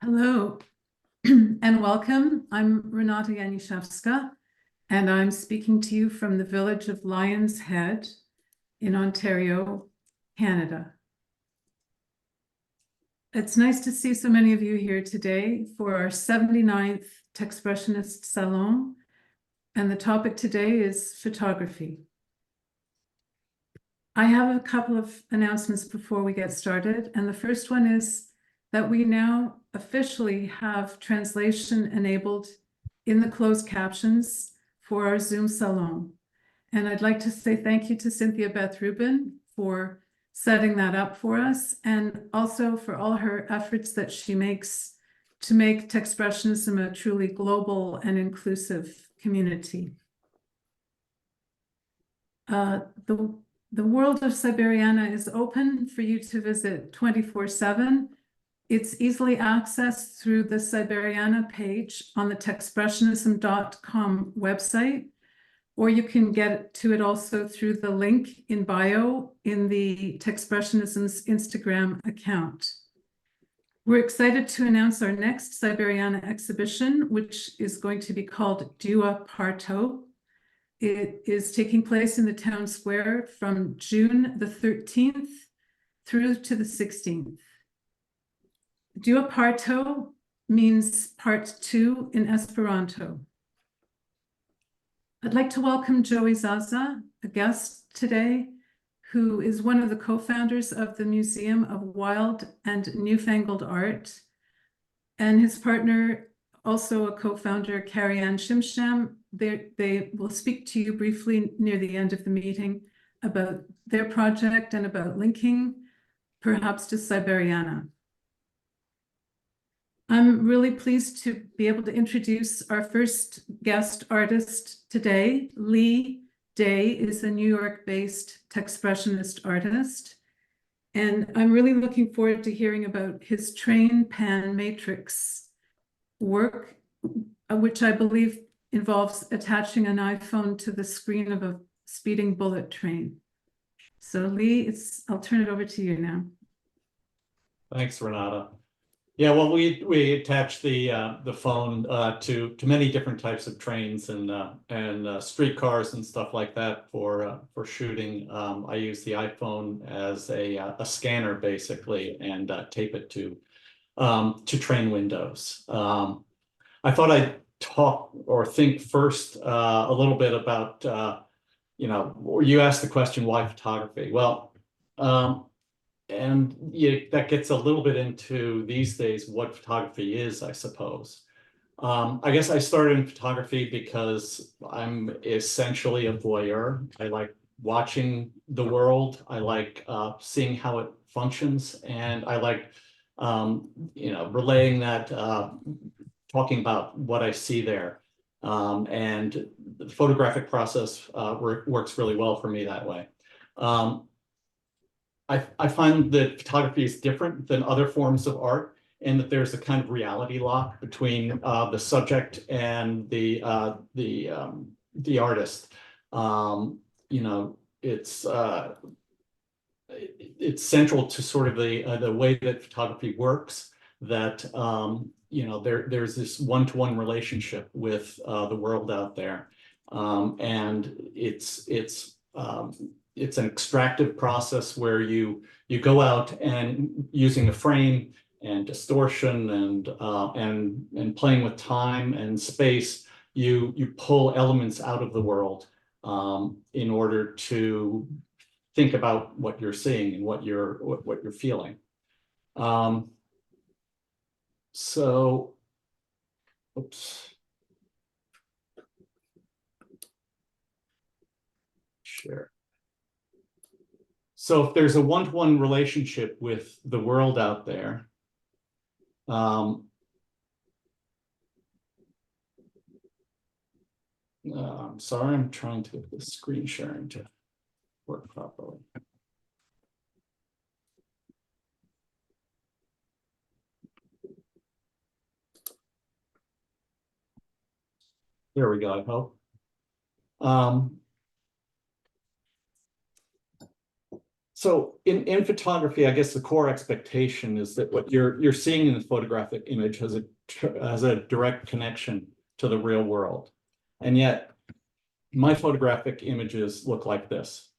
Hello and welcome. I'm Renata Janiszewska, and I'm speaking to you from the village of Lions Head in Ontario, Canada. It's nice to see so many of you here today for our 79th Techspressionist Salon, and the topic today is photography. I have a couple of announcements before we get started, and the first one is that we now officially have translation enabled in the closed captions for our Zoom salon. And I'd like to say thank you to Cynthia, Beth, Rubin for setting that up for us, and also for all her efforts that she makes to make Techspressionism a truly global and inclusive community. The world of Siberiana is open for you to visit 24/7. It's easily accessed through the Siberiana page on the techspressionism.com website, or you can get to it also through the link in bio in the Techspressionism's Instagram account. We're excited to announce our next Siberiana exhibition, which is going to be called Dua Parto. It is taking place in the town square from June the 13th through to the 16th. Dua Parto means part two in Esperanto. I'd like to welcome Joey Zaza, a guest today, who is one of the co-founders of the Museum of Wild and Newfangled Art, and his partner, also a co-founder, Cari and Shim. They will speak to you briefly near the end of the meeting about their project and about linking perhaps to Siberiana. I'm really pleased to be able to introduce our first guest artist today. Lee Day is a New York-based Techspressionist artist, and I'm really looking forward to hearing about his train pan matrix work, which I believe involves attaching an iPhone to the screen of a speeding bullet train. So Lee, I'll turn it over to you now. Thanks, Renata. Yeah, well, we attach the phone to many different types of trains and streetcars and stuff like that for shooting. I use the iPhone as a scanner basically, and tape it to train windows. I thought I'd talk or think first a little bit about you asked the question, why photography? Well. And that gets a little bit into these days what photography is, I suppose. I guess I started in photography because I'm essentially a voyeur. I like watching the world. I like seeing how it functions, and I like relaying that, talking about what I see there. And the photographic process works really well for me that way. I find that photography is different than other forms of art, and that there's a kind of reality lock between the subject and the artist. It's central to sort of the way that photography works. That there's this one-to-one relationship with the world out there, and it's an extractive process where you go out and using a frame and distortion and playing with time and space, you pull elements out of the world in order to think about what you're seeing and what you're feeling. So, oops. Share. So if there's a one-to-one relationship with the world out there, I'm sorry, I'm trying to get the screen sharing to work properly. There we go, I hope. So in photography, I guess the core expectation is that what you're seeing in the photographic image has a direct connection to the real world. And yet my photographic images look like this.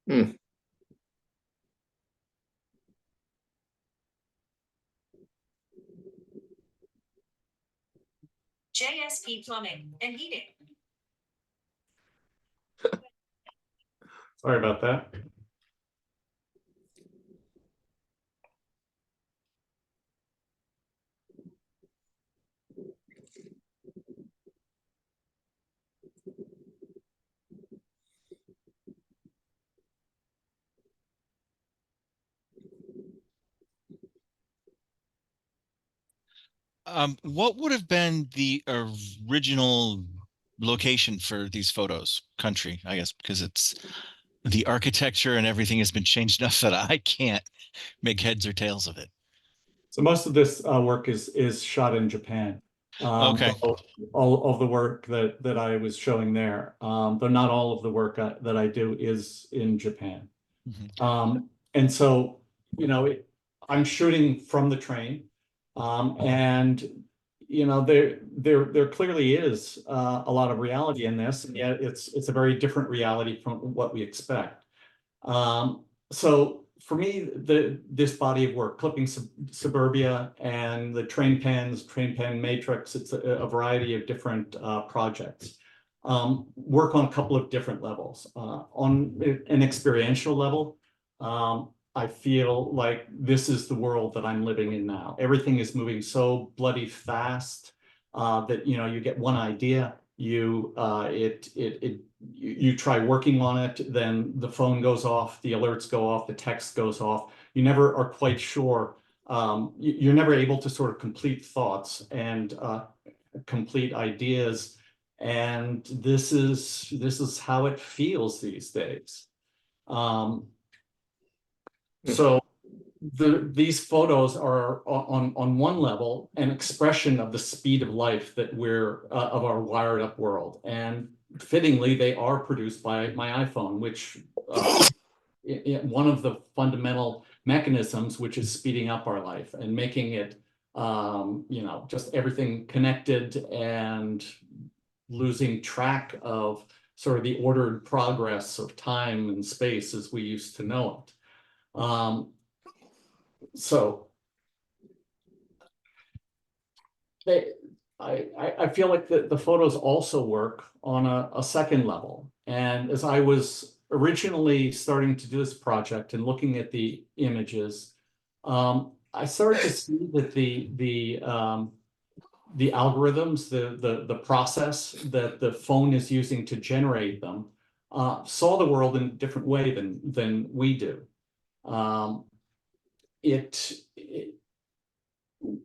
Hmm. JSP Plumbing and Heating. Sorry about that. What would have been the original location for these photos? Country, I guess, because it's the architecture and everything has been changed enough that I can't make heads or tails of it. So most of this work is shot in Japan. Okay. All of the work that I was showing there, though not all of the work that I do is in Japan. Mhm. And so, you know, I'm shooting from the train, and you know, there clearly is a lot of reality in this, and yet it's a very different reality from what we expect. So for me, this body of work, clipping suburbia and the train pan matrix, it's a variety of different projects. Work on a couple of different levels. On an experiential level, I feel like this is the world that I'm living in now. Everything is moving so bloody fast that, you know, you get one idea, you try working on it, then the phone goes off, the alerts go off, the text goes off. You never are quite sure. You're never able to sort of complete thoughts and complete ideas. And this is how it feels these days. So these photos are on one level an expression of the speed of life that we're of our wired up world, and fittingly they are produced by my iPhone, which one of the fundamental mechanisms which is speeding up our life and making it you know, just everything connected and losing track of sort of the ordered progress of time and space as we used to know it. So I feel like the photos also work on a second level. And as I was originally starting to do this project and looking at the images, I started to see that the algorithms, the process that the phone is using to generate them, saw the world in a different way than we do.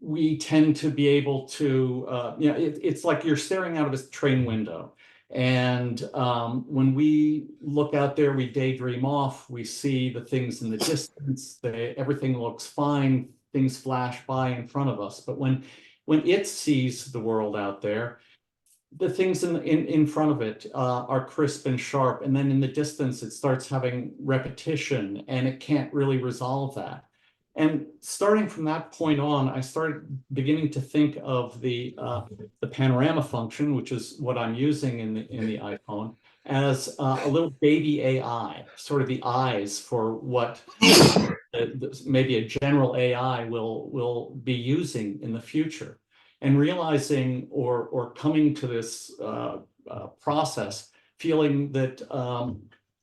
We tend to be able to, you know, it's like you're staring out of a train window. And when we look out there, we daydream off, we see the things in the distance, everything looks fine, things flash by in front of us. But when it sees the world out there, the things in front of it are crisp and sharp, and then in the distance it starts having repetition, and it can't really resolve that. And starting from that point on, I started beginning to think of the panorama function, which is what I'm using in the iPhone, as a little baby AI, sort of the eyes for what maybe a general AI will be using in the future. And realizing or coming to this process, feeling that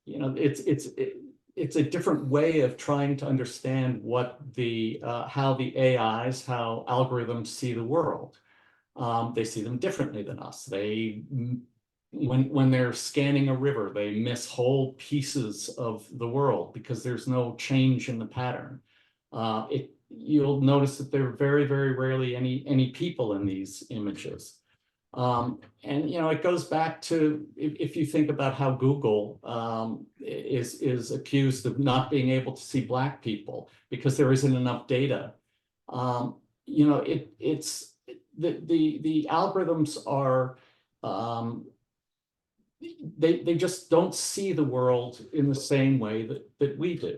you know, it's a different way of trying to understand what how the AIs, how algorithms see the world. They see them differently than us. When they're scanning a river, they miss whole pieces of the world because there's no change in the pattern. You'll notice that there are very, very rarely any people in these images. And you know, it goes back to if you think about how Google is accused of not being able to see Black people because there isn't enough data. You know, it's the algorithms are they just don't see the world in the same way that we do.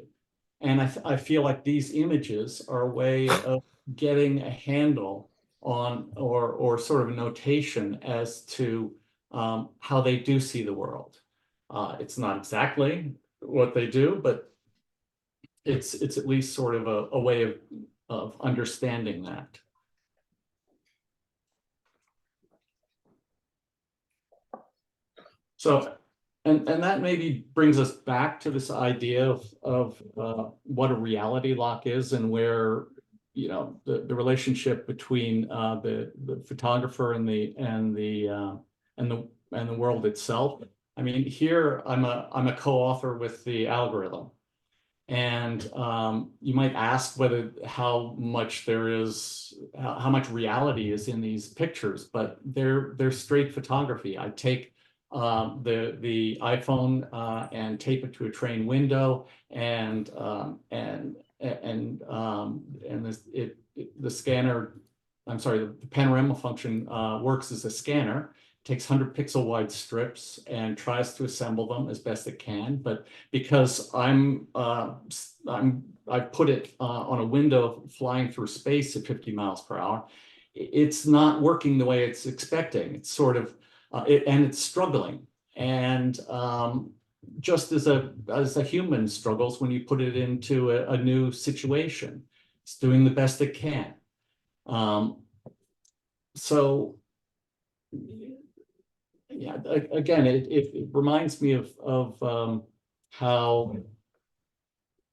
And I feel like these images are a way of getting a handle on or sort of a notation as to how they do see the world. It's not exactly what they do, but it's at least sort of a way of understanding that. So, and that maybe brings us back to this idea of what a reality lock is, and where, you know, the relationship between the photographer and the world itself. I mean, here I'm a co-author with the algorithm, and you might ask how much reality is in these pictures, but they're straight photography. I take the iPhone and tape it to a train window, and the scanner, I'm sorry, the panorama function works as a scanner, takes 100 pixel wide strips and tries to assemble them as best it can. But because I've put it on a window flying through space at 50 miles per hour, it's not working the way it's expecting. It's sort of and it's struggling, and just as a human struggles when you put it into a new situation. It's doing the best it can. So yeah, again, it reminds me of how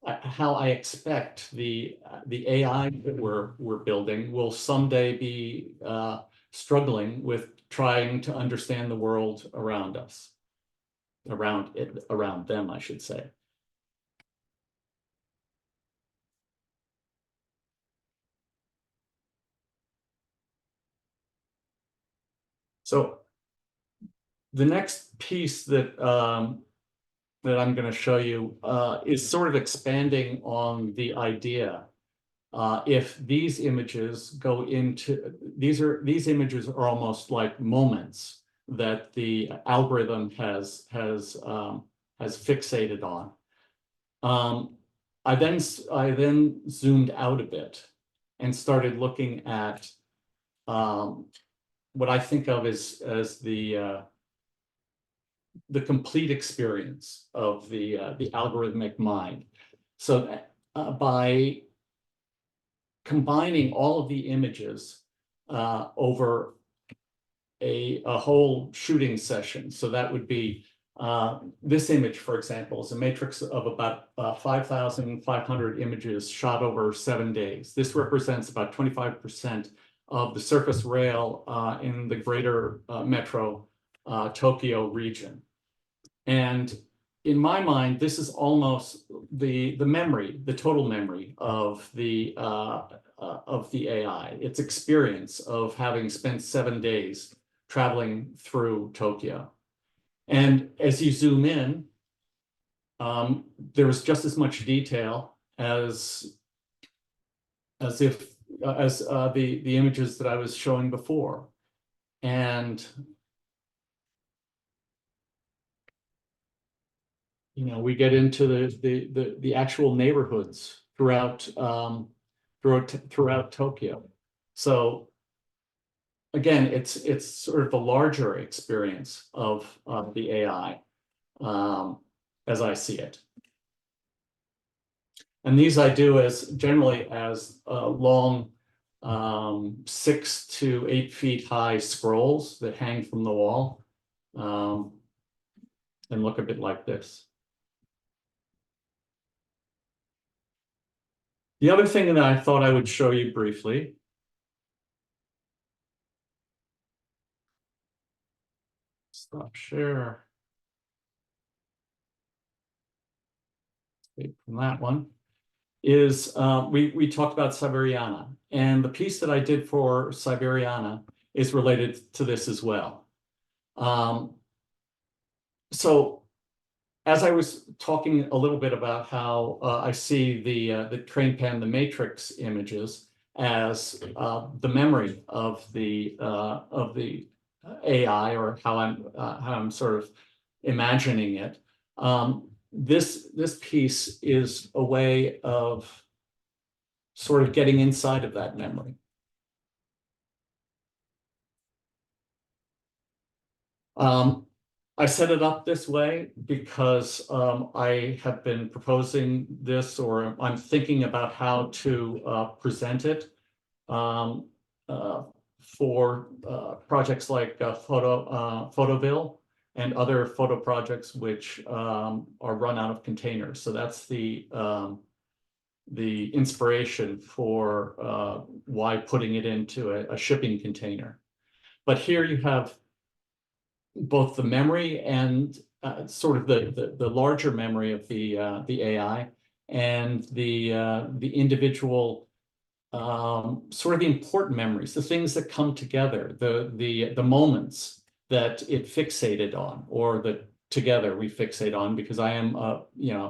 I expect the AI that we're building will someday be struggling with trying to understand the world around us, around them, I should say. So the next piece that I'm going to show you is sort of expanding on the idea. If these images go into, these images are almost like moments that the algorithm has fixated on. I then zoomed out a bit and started looking at what I think of as the complete experience of the algorithmic mind. So by combining all of the images over a whole shooting session. So that would be this image, for example, is a matrix of about 5,500 images shot over 7 days. This represents about 25% of the surface rail in the greater metro Tokyo region. And in my mind, this is almost the memory, the total memory of the AI, its experience of having spent 7 days traveling through Tokyo. And as you zoom in, there's just as much detail as the images that I was showing before. And we get into the actual neighborhoods throughout throughout Tokyo. So again, it's sort of the larger experience of the AI as I see it. And these I do generally as long 6 to 8 feet high scrolls that hang from the wall and look a bit like this. The other thing that I thought I would show you briefly stop share. Escape from that one. Is we talked about Siberiana, and the piece that I did for Siberiana is related to this as well. So as I was talking a little bit about how I see the train pan, the matrix images as the memory of the AI, or how I'm sort of imagining it. This piece is a way of sort of getting inside of that memory. I set it up this way because I have been proposing this, or I'm thinking about how to present it for projects like Photoville and other photo projects which are run out of containers. So that's the inspiration for why putting it into a shipping container. But here you have both the memory and sort of the larger memory of the AI, and the individual sort of the important memories, the things that come together, the moments that it fixated on, or that together we fixate on, because I am a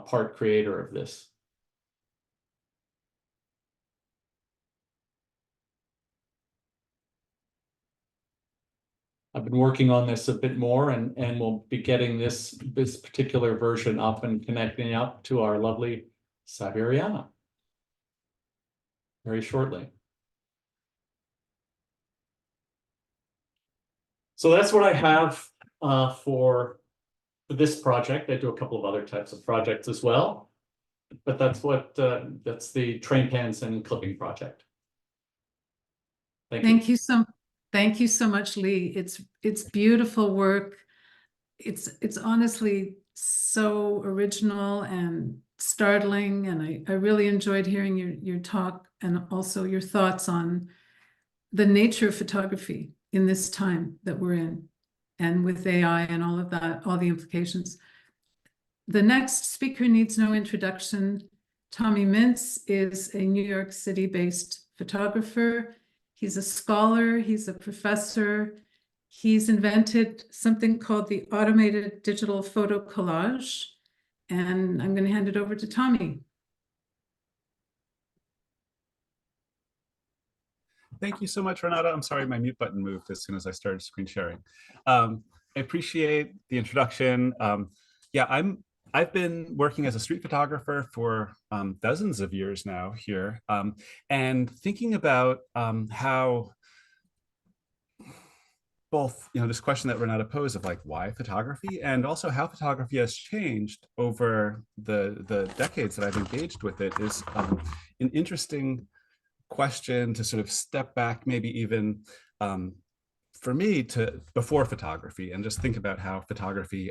part creator of this. I've been working on this a bit more, and we'll be getting this particular version up and connecting up to our lovely Siberiana very shortly. So that's what I have for this project. I do a couple of other types of projects as well, but that's the train pans and clipping project. Thank you. Thank you so much, Lee. It's beautiful work. It's honestly so original and startling, and I really enjoyed hearing your talk, and also your thoughts on the nature of photography in this time that we're in, and with AI and all of that, all the implications. The next speaker needs no introduction. Tommy Mintz is a New York City-based photographer. He's a scholar, he's a professor. He's invented something called the automated digital photo collage. And I'm going to hand it over to Tommy. Thank you so much, Renata. I'm sorry my mute button moved as soon as I started screen sharing. I appreciate the introduction. Yeah, I've been working as a street photographer for dozens of years now here, and thinking about how both, this question that Renata posed of like, why photography, and also how photography has changed over the decades that I've engaged with it, is an interesting question to sort of step back, maybe even for me, to before photography, and just think about how photography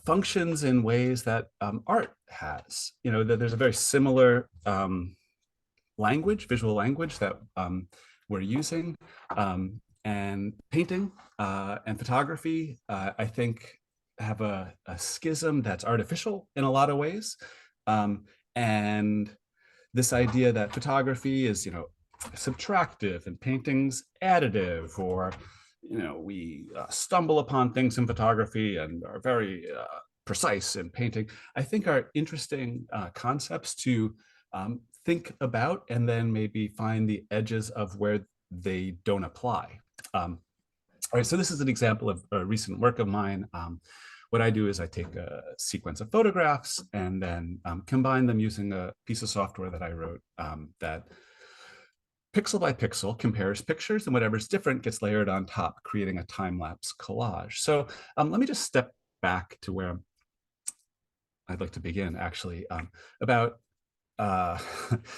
functions in ways that art has. That there's a very similar language, visual language that we're using, and painting and photography, I think, have a schism that's artificial in a lot of ways. And this idea that photography is, subtractive and painting's additive, or, we stumble upon things in photography and are very precise in painting, I think are interesting concepts to think about, and then maybe find the edges of where they don't apply. All right, so this is an example of a recent work of mine, what I do is I take a sequence of photographs and then combine them using a piece of software that I wrote that pixel by pixel compares pictures, and whatever's different gets layered on top, creating a time-lapse collage. So let me just step back to where I'd like to begin, actually, about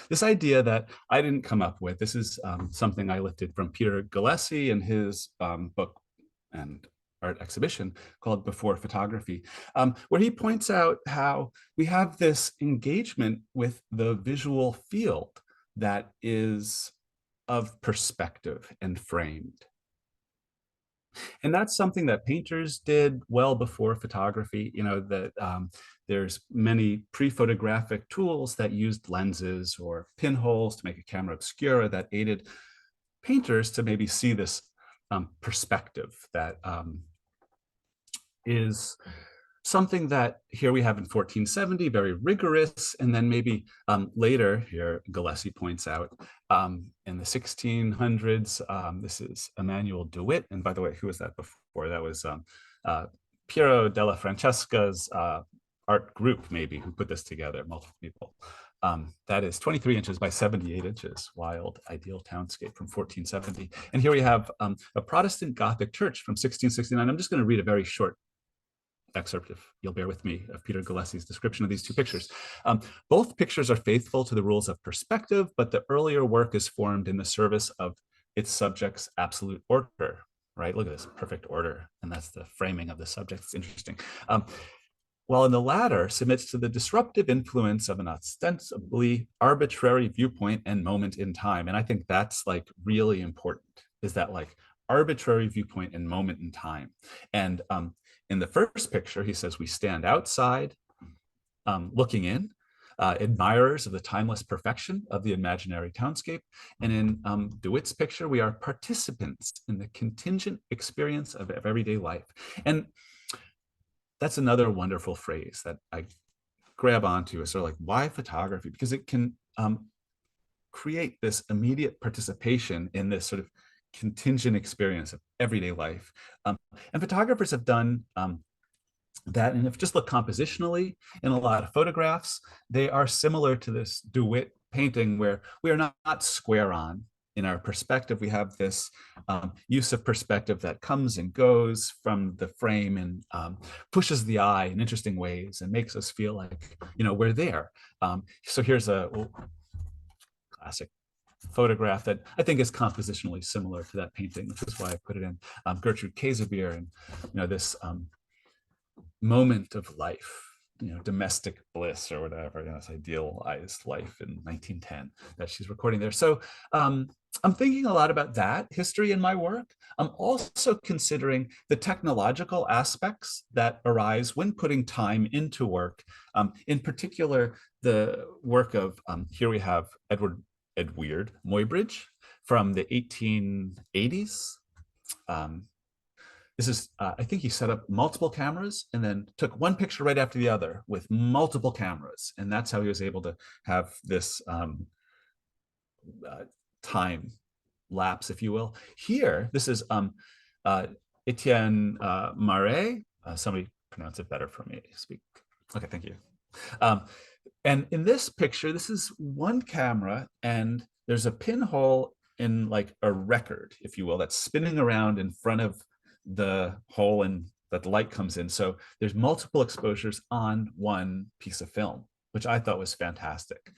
this idea that I didn't come up with. This is something I lifted from Peter Gillespie in his book and art exhibition called Before Photography, where he points out how we have this engagement with the visual field that is of perspective and framed. And that's something that painters did well before photography. You know, that there's many pre-photographic tools that used lenses or pinholes to make a camera obscura that aided painters to maybe see this perspective that is something that here we have in 1470, very rigorous, and then maybe later, here Gillespie points out, in the 1600s, this is Emmanuel DeWitt, and by the way, who was that before? That was Piero della Francesca's art group, maybe, who put this together, multiple people. That is 23 inches by 78 inches, wild, ideal townscape from 1470. And here we have a Protestant Gothic church from 1669. I'm just going to read a very short excerpt, if you'll bear with me, of Peter Gillespie's description of these two pictures. Both pictures are faithful to the rules of perspective, but the earlier work is formed in the service of its subject's absolute order, right? Look at this, perfect order. And that's the framing of the subject. It's interesting. While in the latter submits to the disruptive influence of an ostensibly arbitrary viewpoint and moment in time. And I think that's like really important, is that like arbitrary viewpoint and moment in time. And in the first picture, he says, we stand outside looking in, admirers of the timeless perfection of the imaginary townscape. And in DeWitt's picture, we are participants in the contingent experience of everyday life. And that's another wonderful phrase that I grab onto, is sort of like, why photography? Because it can create this immediate participation in this sort of contingent experience of everyday life. And photographers have done that. And if you just look compositionally in a lot of photographs, they are similar to this DeWitt painting, where we are not square on in our perspective. We have this use of perspective that comes and goes from the frame and pushes the eye in interesting ways and makes us feel like, you know, we're there. So here's a classic photograph that I think is compositionally similar to that painting, which is why I put it in. Gertrude Cazebier, and you know, this moment of life, you know, domestic bliss or whatever, you know, this idealized life in 1910 that she's recording there. So I'm thinking a lot about that history in my work. I'm also considering the technological aspects that arise when putting time into work. In particular, the work of, here we have Edward Muybridge from the 1880s. This is, I think he set up multiple cameras and then took one picture right after the other with multiple cameras. And that's how he was able to have this time lapse, if you will. Here, this is Etienne Marais. Somebody pronounce it better for me. Speak. Okay, thank you. And in this picture, this is one camera, and there's a pinhole in like a record, if you will, that's spinning around in front of the hole and that the light comes in. So there's multiple exposures on one piece of film, which I thought was fantastic.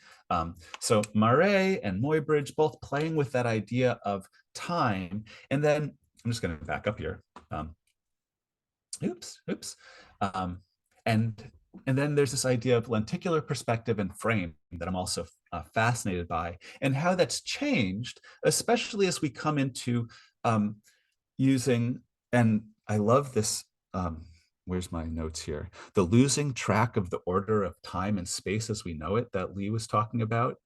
So Marais and Muybridge both playing with that idea of time. And then I'm just going to back up here. And then there's this idea of lenticular perspective and frame that I'm also fascinated by, and how that's changed, especially as we come into using, and I love this, where's my notes here? The losing track of the order of time and space as we know it that Lee was talking about,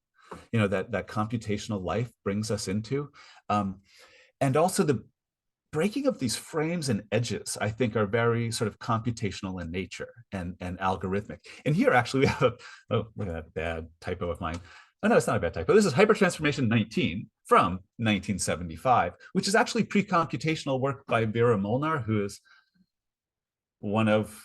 you know, that computational life brings us into. And also the breaking of these frames and edges, I think, are very sort of computational in nature and algorithmic. And here actually we have, oh, look at that bad typo of mine. Oh no, it's not a bad typo. This is Hypertransformation 19 from 1975, which is actually pre-computational work by Vera Molnar, who is one of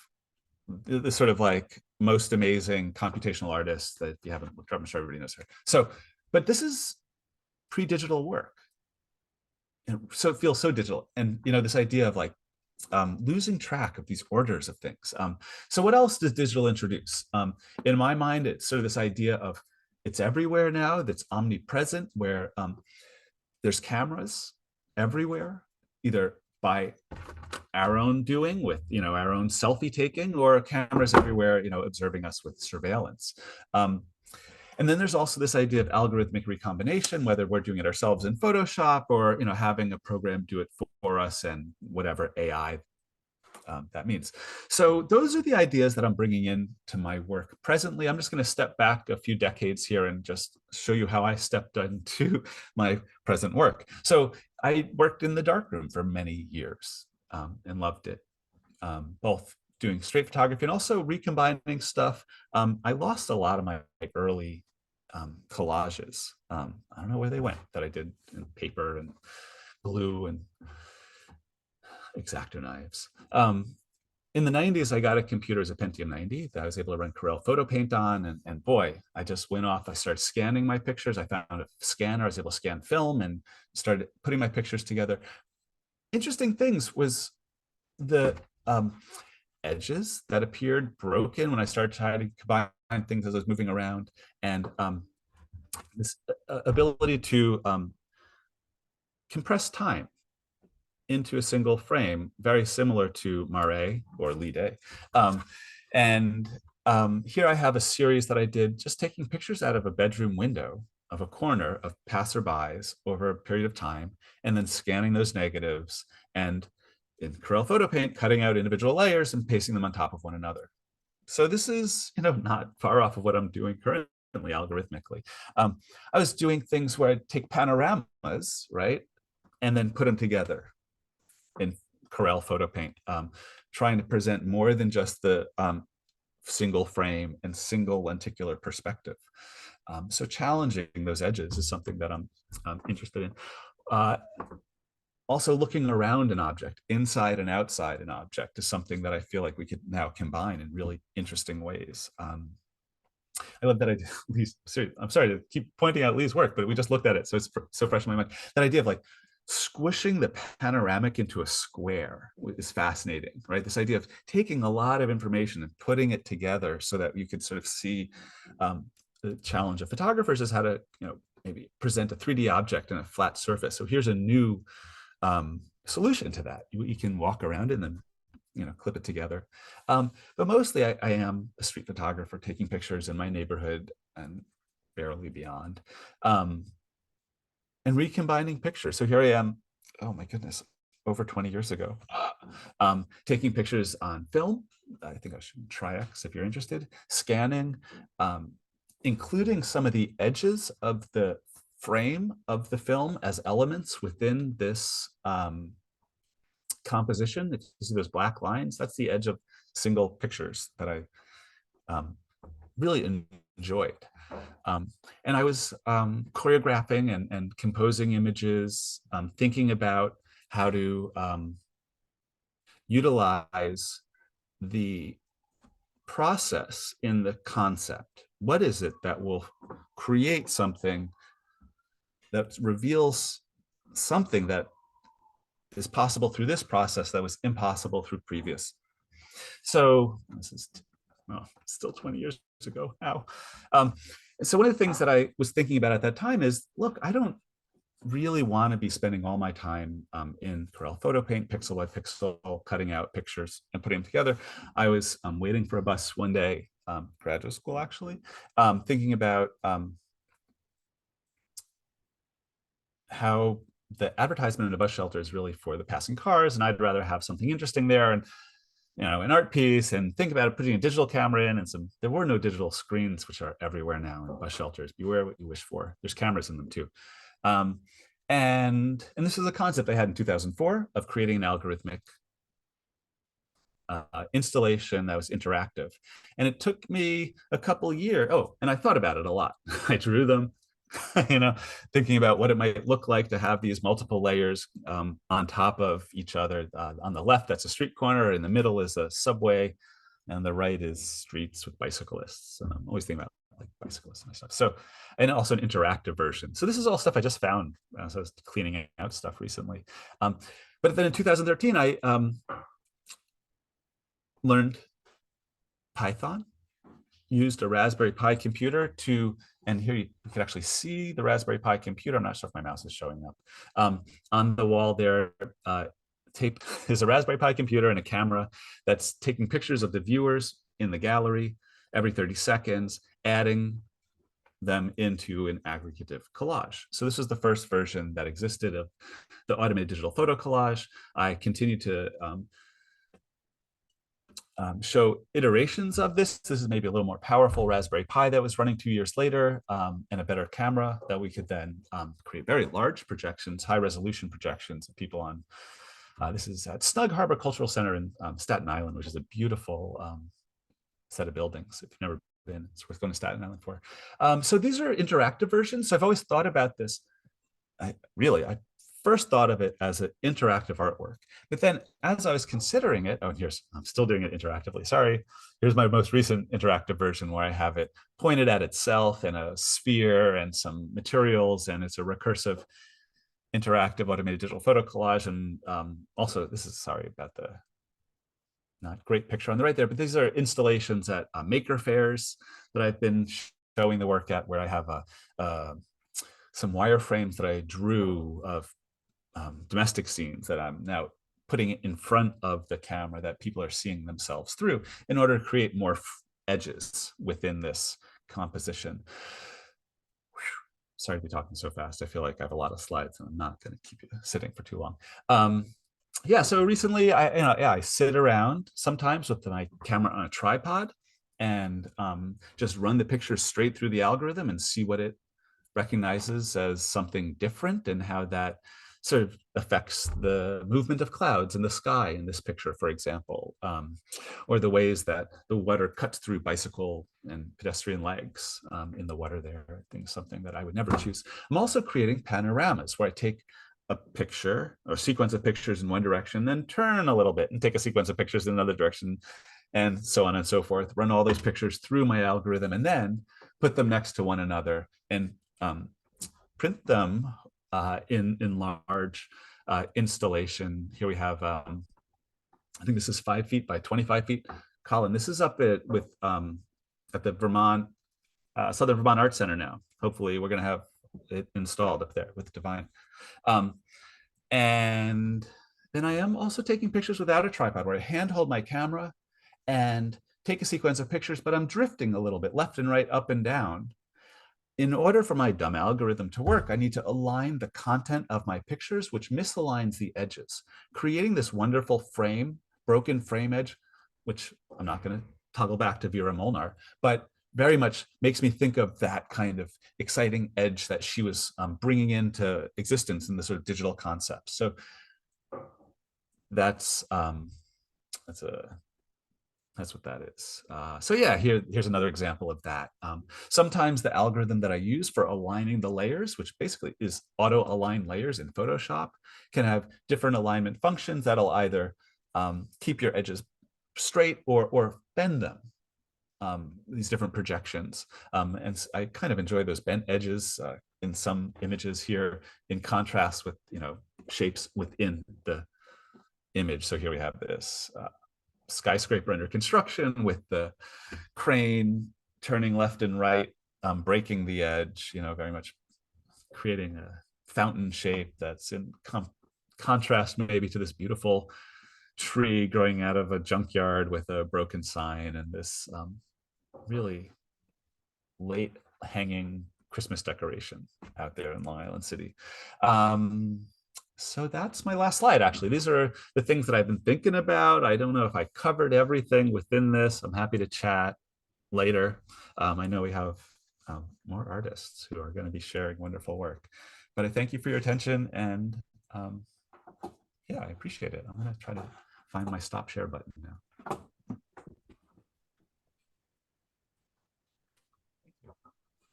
the sort of like most amazing computational artists that if you haven't looked up, I'm sure everybody knows her. So, but this is pre-digital work. And so it feels so digital. And, you know, this idea of like losing track of these orders of things. So what else does digital introduce? In my mind, it's sort of this idea of it's everywhere now, that's omnipresent, where there's cameras everywhere, either by our own doing with, you know, our own selfie taking, or cameras everywhere, you know, observing us with surveillance. And then there's also this idea of algorithmic recombination, whether we're doing it ourselves in Photoshop or, you know, having a program do it for us and whatever AI that means. So those are the ideas that I'm bringing in to my work presently. I'm just going to step back a few decades here and just show you how I stepped into my present work. So I worked in the darkroom for many years and loved it, both doing straight photography and also recombining stuff. I lost a lot of my early collages. I don't know where they went that I did in paper and glue and X-Acto knives. In the 90s, I got a computer as a Pentium 90 that I was able to run Corel Photo Paint on. And boy, I just went off. I started scanning my pictures. I found a scanner. I was able to scan film and started putting my pictures together. Interesting things was the edges that appeared broken when I started trying to combine things as I was moving around. And this ability to compress time into a single frame, very similar to Mare or Lide. Here I have a series that I did just taking pictures out of a bedroom window of a corner of passerbys over a period of time, and then scanning those negatives and in Corel Photo Paint, cutting out individual layers and pasting them on top of one another. So this is, you know, not far off of what I'm doing currently algorithmically. I was doing things where I'd take panoramas, right, and then put them together in Corel Photo Paint, trying to present more than just the single frame and single lenticular perspective. So challenging those edges is something that I'm interested in. Also looking around an object, inside and outside an object, is something that I feel like we could now combine in really interesting ways. I love that idea. I'm sorry to keep pointing out Lee's work, but we just looked at it, so it's so fresh in my mind. That idea of like squishing the panoramic into a square is fascinating, right? This idea of taking a lot of information and putting it together so that you could sort of see the challenge of photographers is how to, you know, maybe present a 3D object in a flat surface. So here's a new solution to that. You can walk around and then, you know, clip it together. But mostly I am a street photographer taking pictures in my neighborhood and barely beyond. And recombining pictures. So here I am, oh my goodness, over 20 years ago, taking pictures on film. I think I should try X if you're interested. Scanning, including some of the edges of the frame of the film as elements within this composition. You see those black lines? That's the edge of single pictures that I really enjoyed. And I was choreographing and composing images, thinking about how to utilize the process in the concept. What is it that will create something that reveals something that is possible through this process that was impossible through previous? So this is still 20 years ago now. So one of the things that I was thinking about at that time is, look, I don't really want to be spending all my time in Corel Photo Paint, pixel by pixel, cutting out pictures and putting them together. I was waiting for a bus one day, graduate school actually, thinking about how the advertisement in a bus shelter is really for the passing cars, and I'd rather have something interesting there, and, you know, an art piece, and think about putting a digital camera in, and there were no digital screens, which are everywhere now in bus shelters. Beware what you wish for. There's cameras in them too. And this is a concept I had in 2004 of creating an algorithmic installation that was interactive. And it took me a couple years. Oh, and I thought about it a lot. I drew them, you know, thinking about what it might look like to have these multiple layers on top of each other. On the left, that's a street corner. In the middle is a subway. and the right is streets with bicyclists. And I'm always thinking about like bicyclists and stuff. So, and also an interactive version. So this is all stuff I just found as I was cleaning out stuff recently. But then in 2013, I learned Python, used a Raspberry Pi computer to, and here you can actually see the Raspberry Pi computer. I'm not sure if my mouse is showing up. On the wall there, tape is a Raspberry Pi computer and a camera that's taking pictures of the viewers in the gallery every 30 seconds, adding them into an aggregative collage. So this is the first version that existed of the automated digital photo collage. I continue to show iterations of this. This is maybe a little more powerful Raspberry Pi that was running 2 years later, and a better camera that we could then create very large projections, high resolution projections of people on. This is at Snug Harbor Cultural Center in Staten Island, which is a beautiful set of buildings. If you've never been, it's worth going to Staten Island for. So these are interactive versions. So I've always thought about this. I first thought of it as an interactive artwork, but then as I was considering it, I'm still doing it interactively, sorry. Here's my most recent interactive version where I have it pointed at itself in a sphere and some materials, and it's a recursive interactive automated digital photo collage. And also, this is, sorry about the not great picture on the right there, but these are installations at maker fairs that I've been showing the work at, where I have some wireframes that I drew of domestic scenes that I'm now putting it in front of the camera that people are seeing themselves through in order to create more edges within this composition. Sorry to be talking so fast. I feel like I have a lot of slides and I'm not going to keep you sitting for too long. Yeah, so recently I sit around sometimes with my camera on a tripod and just run the pictures straight through the algorithm and see what it recognizes as something different and how that sort of affects the movement of clouds in the sky in this picture, for example, or the ways that the water cuts through bicycle and pedestrian legs in the water there. I think something that I would never choose. I'm also creating panoramas where I take a picture or sequence of pictures in one direction, then turn a little bit and take a sequence of pictures in another direction, and so on and so forth, run all those pictures through my algorithm and then put them next to one another and print them in large installation. Here we have, I think this is 5 feet by 25 feet. Colin, this is up at the Vermont, Southern Vermont Art Center now. Hopefully we're gonna have it installed up there with Divine. And then I am also taking pictures without a tripod, where I handhold my camera and take a sequence of pictures, but I'm drifting a little bit left and right, up and down. In order for my dumb algorithm to work, I need to align the content of my pictures, which misaligns the edges, creating this wonderful frame, broken frame edge, which I'm not going to toggle back to Vera Molnar, but very much makes me think of that kind of exciting edge that she was bringing into existence in the sort of digital concept. So that's what that is. So yeah, here's another example of that. Sometimes the algorithm that I use for aligning the layers, which basically is auto align layers in Photoshop, can have different alignment functions that'll either keep your edges straight or bend them, these different projections. And I kind of enjoy those bent edges in some images here in contrast with, shapes within the image. So here we have this skyscraper under construction with the crane turning left and right, breaking the edge, very much creating a fountain shape that's in contrast maybe to this beautiful tree growing out of a junkyard with a broken sign and this really late hanging Christmas decoration out there in Long Island City. So that's my last slide, actually. These are the things that I've been thinking about. I don't know if I covered everything within this. I'm happy to chat later. I know we have more artists who are going to be sharing wonderful work, but I thank you for your attention, and yeah, I appreciate it. I'm going to try to find my stop share button now.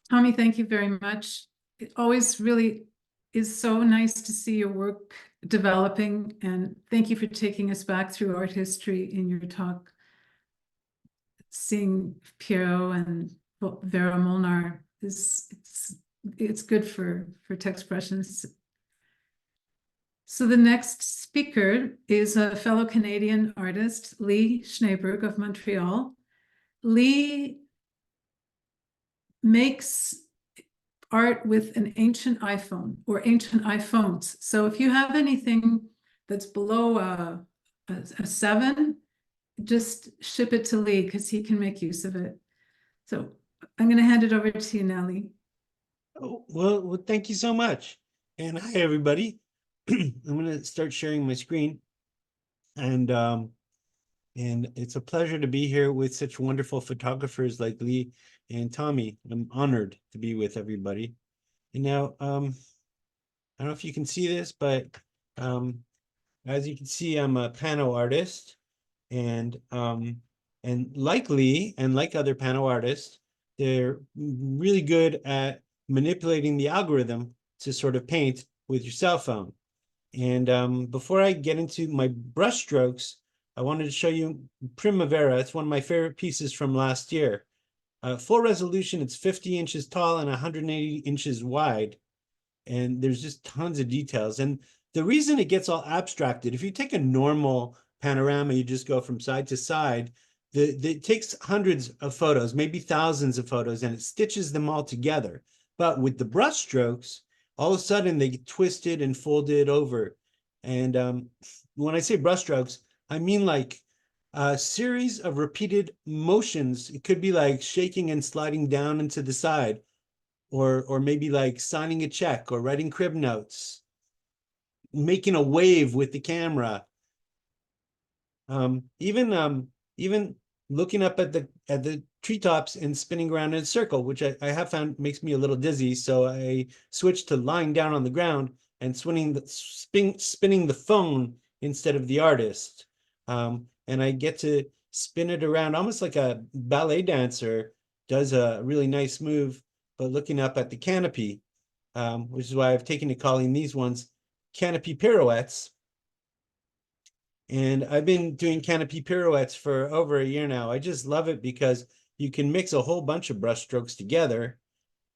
Tommy, thank you very much. It always really is so nice to see your work developing, and thank you for taking us back through art history in your talk. seeing Piero and Vera Molnar it's good for Techspressionists. So the next speaker is a fellow Canadian artist, Lee Schnaiberg of Montreal. Lee makes art with an ancient iPhone or ancient iPhones. So if you have anything that's below a 7, just ship it to Lee because he can make use of it. So I'm going to hand it over to you now, Lee. Oh, well, thank you so much. And hi, everybody. I'm going to start sharing my screen. And it's a pleasure to be here with such wonderful photographers like Lee and Tommy. I'm honored to be with everybody. And now, I don't know if you can see this, but as you can see, I'm a pano artist. And like Lee and like other pano artists, they're really good at manipulating the algorithm to sort of paint with your cell phone. And before I get into my brush strokes, I wanted to show you Primavera. It's one of my favorite pieces from last year. Full resolution, it's 50 inches tall and 180 inches wide. And there's just tons of details. And the reason it gets all abstracted, if you take a normal panorama, you just go from side to side, it takes hundreds of photos, maybe thousands of photos, and it stitches them all together. But with the brush strokes, all of a sudden they get twisted and folded over. And when I say brush strokes, I mean like a series of repeated motions. It could be like shaking and sliding down and to the side, or maybe like signing a check or writing crib notes, making a wave with the camera. Even looking up at the treetops and spinning around in a circle, which I have found makes me a little dizzy. So I switched to lying down on the ground and spinning the phone instead of the artist. And I get to spin it around almost like a ballet dancer does a really nice move, but looking up at the canopy, which is why I've taken to calling these ones canopy pirouettes. And I've been doing canopy pirouettes for over a year now. I just love it because you can mix a whole bunch of brush strokes together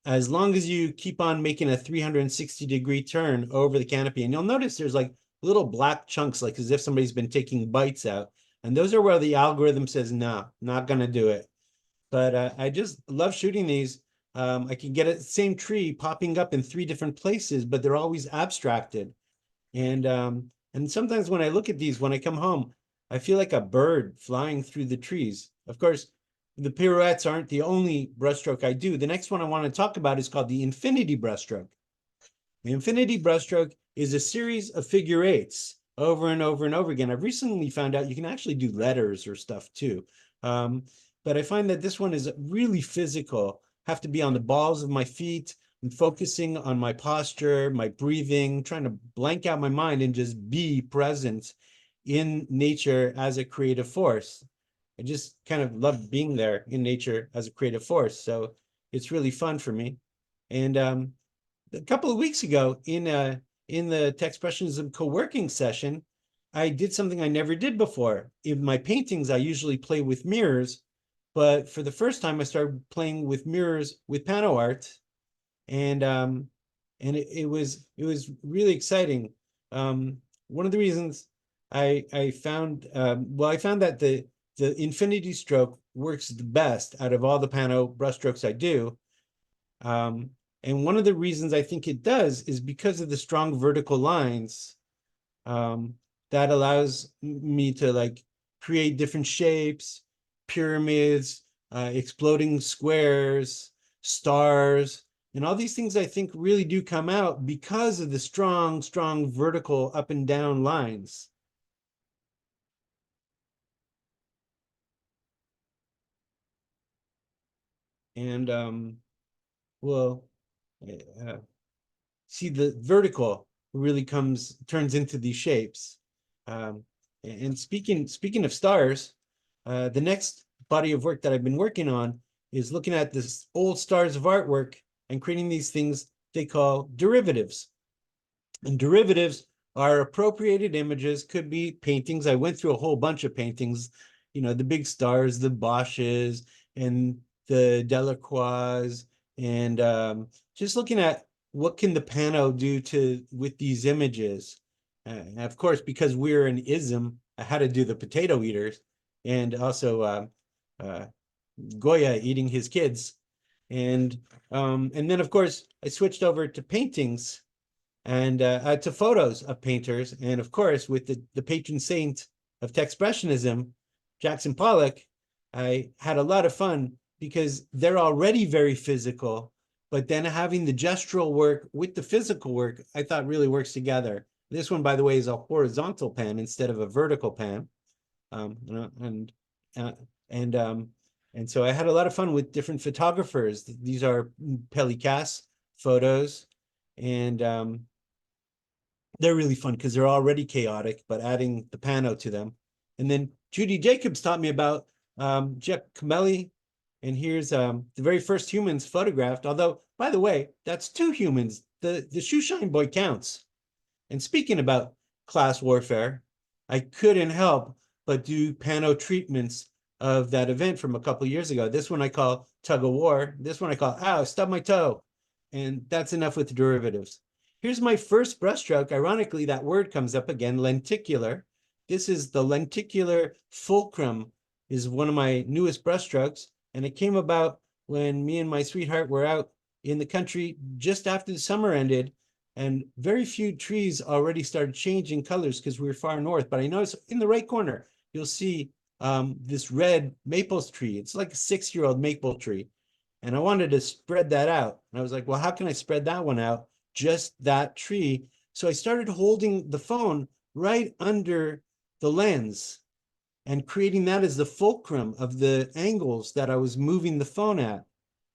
as long as you keep on making a 360-degree turn over the canopy. And you'll notice there's like little black chunks, like as if somebody's been taking bites out. And those are where the algorithm says, no, not going to do it. But I just love shooting these. I can get the same tree popping up in 3 different places, but they're always abstracted. And sometimes when I look at these, when I come home, I feel like a bird flying through the trees. Of course, the pirouettes aren't the only brushstroke I do. The next one I want to talk about is called the infinity brushstroke. The infinity brushstroke is a series of figure 8s over and over and over again. I've recently found out you can actually do letters or stuff too. But I find that this one is really physical. Have to be on the balls of my feet. I'm focusing on my posture, my breathing, trying to blank out my mind and just be present in nature as a creative force. I just kind of love being there in nature as a creative force. So it's really fun for me. And a couple of weeks ago in the Techspressionism co-working session, I did something I never did before. In my paintings, I usually play with mirrors, but for the first time, I started playing with mirrors with pano art. And it was really exciting. One of the reasons I found that the infinity stroke works the best out of all the pano brushstrokes I do. And one of the reasons I think it does is because of the strong vertical lines that allows me to like create different shapes, pyramids, exploding squares, stars. And all these things I think really do come out because of the strong vertical up and down lines. And see the vertical really turns into these shapes. And speaking of stars, the next body of work that I've been working on is looking at this old stars of artwork and creating these things they call derivatives. And derivatives are appropriated images, could be paintings. I went through a whole bunch of paintings you know, the big stars, the Bosches and the Delacroix, and just looking at what can the pano do with these images. And of course, because we're an ism, I had to do the potato eaters, and also Goya eating his kids. And then of course I switched over to paintings and to photos of painters. And of course, with the patron saint of Techspressionism, Jackson Pollock, I had a lot of fun because they're already very physical, but then having the gestural work with the physical work, I thought really works together. This one, by the way, is a horizontal pan instead of a vertical pan. And so I had a lot of fun with different photographers. These are Pellicas photos, and they're really fun because they're already chaotic, but adding the pano to them. And then Judy Jacobs taught me about Jeff Camelli, and here's the very first humans photographed. Although, by the way, that's 2 humans. The shoeshine boy counts. And speaking about class warfare, I couldn't help but do pano treatments of that event from a couple of years ago. This one I call tug of war. This one I call, ow, stub my toe. And that's enough with the derivatives. Here's my first brushstroke. Ironically, that word comes up again, lenticular. This is the lenticular fulcrum, is one of my newest brushstrokes. And it came about when me and my sweetheart were out in the country just after the summer ended, and very few trees already started changing colors because we were far north. But I noticed in the right corner, you'll see this red maple tree. It's like a 6-year-old maple tree. And I wanted to spread that out. And I was like, well, how can I spread that one out? Just that tree. So I started holding the phone right under the lens and creating that as the fulcrum of the angles that I was moving the phone at.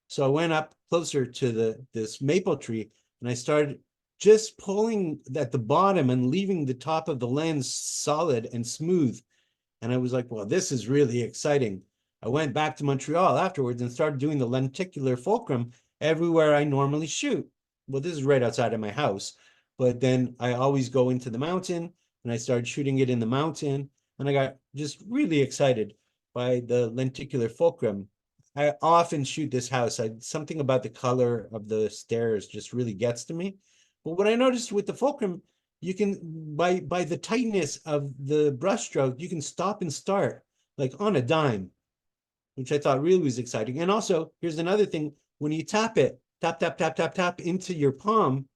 So I went up closer to this maple tree, and I started just pulling at the bottom and leaving the top of the lens solid and smooth. And I was like, well, this is really exciting. I went back to Montreal afterwards and started doing the lenticular fulcrum everywhere I normally shoot. Well, this is right outside of my house, but then I always go into the mountain, and I started shooting it in the mountain, and I got just really excited by the lenticular fulcrum. I often shoot this house. Something about the color of the stairs just really gets to me. But what I noticed with the fulcrum, you can, by the tightness of the brushstroke, you can stop and start like on a dime, which I thought really was exciting. And also, here's another thing: when you tap it, tap, tap, tap, tap, tap into your palm,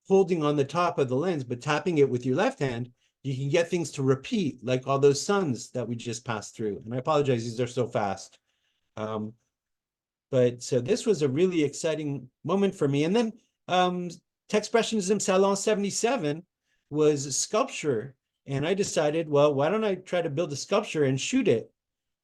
holding on the top of the lens, but tapping it with your left hand, you can get things to repeat, like all those suns that we just passed through. And I apologize, these are so fast. But so this was a really exciting moment for me. And then Techspressionism Salon 77 was sculpture. And I decided, well, why don't I try to build a sculpture and shoot it?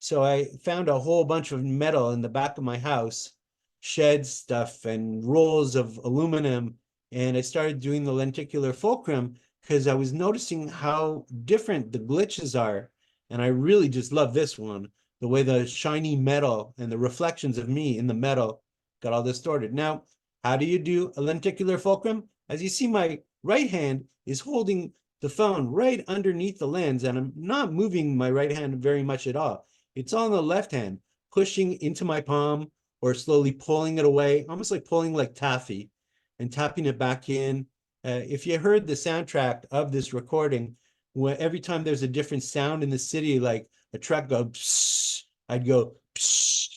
So I found a whole bunch of metal in the back of my house, shed stuff and rolls of aluminum. And I started doing the lenticular fulcrum because I was noticing how different the glitches are. And I really just love this one, the way the shiny metal and the reflections of me in the metal got all distorted. Now, how do you do a lenticular fulcrum? As you see, my right hand is holding the phone right underneath the lens, and I'm not moving my right hand very much at all. It's on the left hand, pushing into my palm or slowly pulling it away, almost like pulling like taffy, and tapping it back in. If you heard the soundtrack of this recording, every time there's a different sound in the city, like a truck go, psh, I'd go, psh,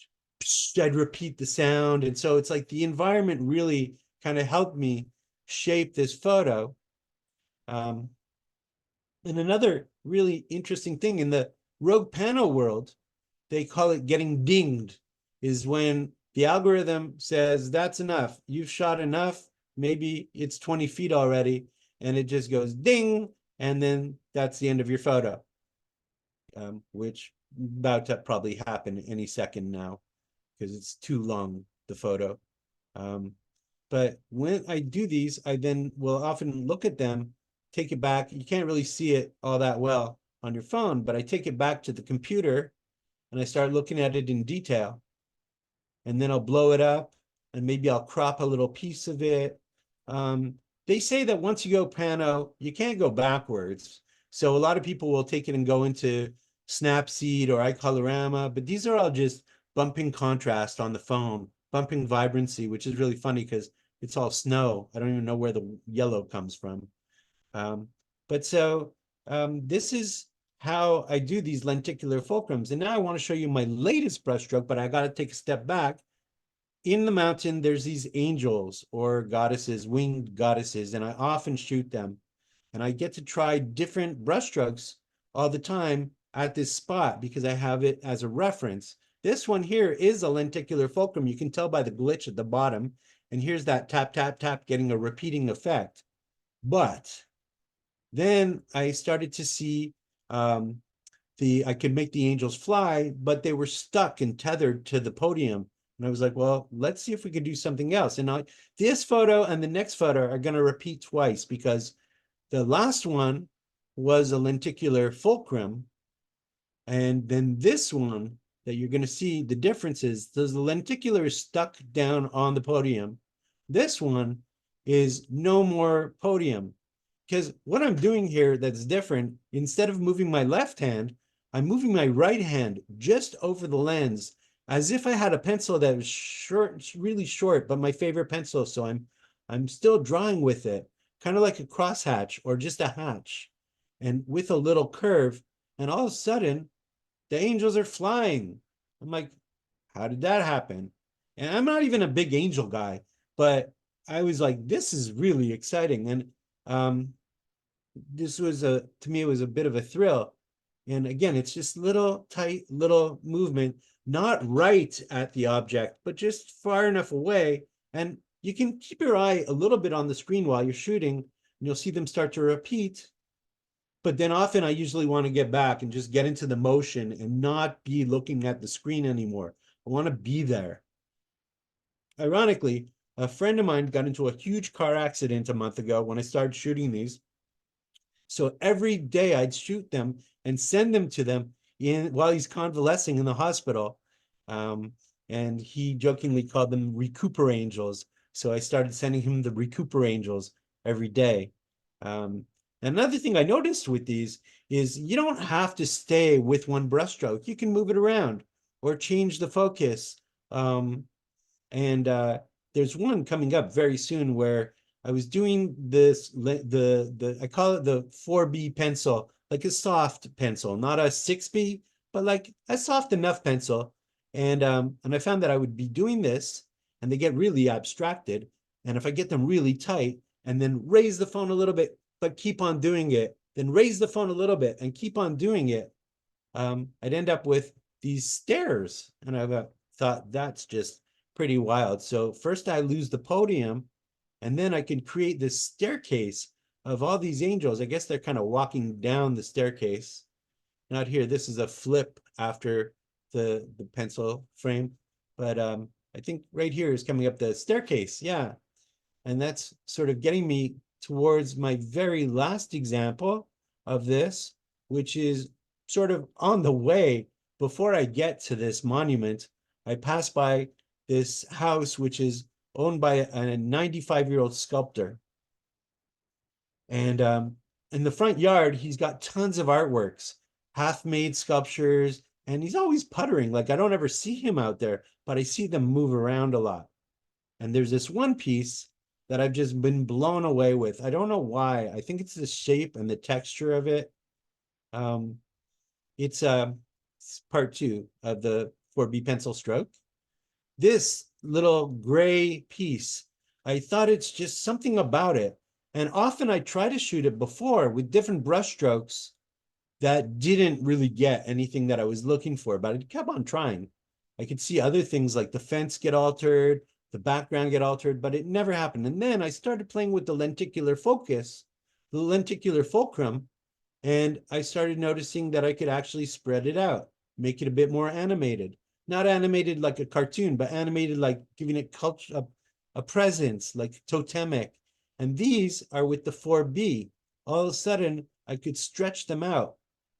psh, I'd repeat the sound. And so it's like the environment really kind of helped me shape this photo. And another really interesting thing in the rogue pano world, they call it getting dinged, is when the algorithm says, that's enough, you've shot enough, maybe it's 20 feet already, and it just goes ding, and then that's the end of your photo, which about to probably happen any second now because it's too long, the photo. But when I do these, I then will often look at them, take it back. You can't really see it all that well on your phone, but I take it back to the computer and I start looking at it in detail. And then I'll blow it up and maybe I'll crop a little piece of it. They say that once you go pano, you can't go backwards. So a lot of people will take it and go into Snapseed or iColorama, but these are all just bumping contrast on the phone, bumping vibrancy, which is really funny because it's all snow. I don't even know where the yellow comes from. This is how I do these lenticular fulcrums. And now I want to show you my latest brushstroke, but I got to take a step back. In the mountain, there's these angels or goddesses, winged goddesses, and I often shoot them. And I get to try different brushstrokes all the time at this spot because I have it as a reference. This one here is a lenticular fulcrum. You can tell by the glitch at the bottom. And here's that tap, tap, tap, getting a repeating effect. But then I started to see I could make the angels fly, but they were stuck and tethered to the podium. And I was like, well, let's see if we could do something else. And this photo and the next photo are going to repeat twice because the last one was a lenticular fulcrum. And then this one that you're going to see, the difference is the lenticular is stuck down on the podium. This one is no more podium. Because what I'm doing here that's different, instead of moving my left hand, I'm moving my right hand just over the lens, as if I had a pencil that was short, really short, but my favorite pencil. So I'm still drawing with it, kind of like a crosshatch or just a hatch, and with a little curve. And all of a sudden, the angels are flying. I'm like, how did that happen? And I'm not even a big angel guy, but I was like, this is really exciting. And this was to me, it was a bit of a thrill. And again, it's just little tight, little movement, not right at the object, but just far enough away. And you can keep your eye a little bit on the screen while you're shooting, and you'll see them start to repeat. But then often I usually want to get back and just get into the motion and not be looking at the screen anymore. I want to be there. Ironically, a friend of mine got into a huge car accident a month ago when I started shooting these. So every day I'd shoot them and send them to them while he's convalescing in the hospital. And he jokingly called them Recuper Angels. So I started sending him the Recuper Angels every day. Another thing I noticed with these is you don't have to stay with one brushstroke. You can move it around or change the focus. There's one coming up very soon where I was doing this, I call it the 4B pencil, like a soft pencil, not a 6B, but like a soft enough pencil. And I found that I would be doing this and they get really abstracted. And if I get them really tight and then raise the phone a little bit, but keep on doing it, then raise the phone a little bit and keep on doing it, I'd end up with these stairs. And I thought that's just pretty wild. So first I lose the podium, and then I can create this staircase of all these angels. I guess they're kind of walking down the staircase. Not here, this is a flip after the pencil frame. But I think right here is coming up the staircase, yeah. And that's sort of getting me towards my very last example of this, which is sort of on the way. Before I get to this monument, I pass by this house, which is owned by a 95-year-old sculptor. And in the front yard, he's got tons of artworks, half-made sculptures, and he's always puttering. Like I don't ever see him out there, but I see them move around a lot. And there's this one piece that I've just been blown away with. I don't know why. I think it's the shape and the texture of it. It's part 2 of the 4B pencil stroke. This little gray piece, I thought it's just something about it. And often I try to shoot it before with different brush strokes that didn't really get anything that I was looking for, but I kept on trying. I could see other things like the fence get altered, the background get altered, but it never happened. And then I started playing with the lenticular focus, the lenticular fulcrum, and I started noticing that I could actually spread it out, make it a bit more animated. Not animated like a cartoon, but animated like giving it culture, a presence, like totemic. And these are with the 4B. All of a sudden, I could stretch them out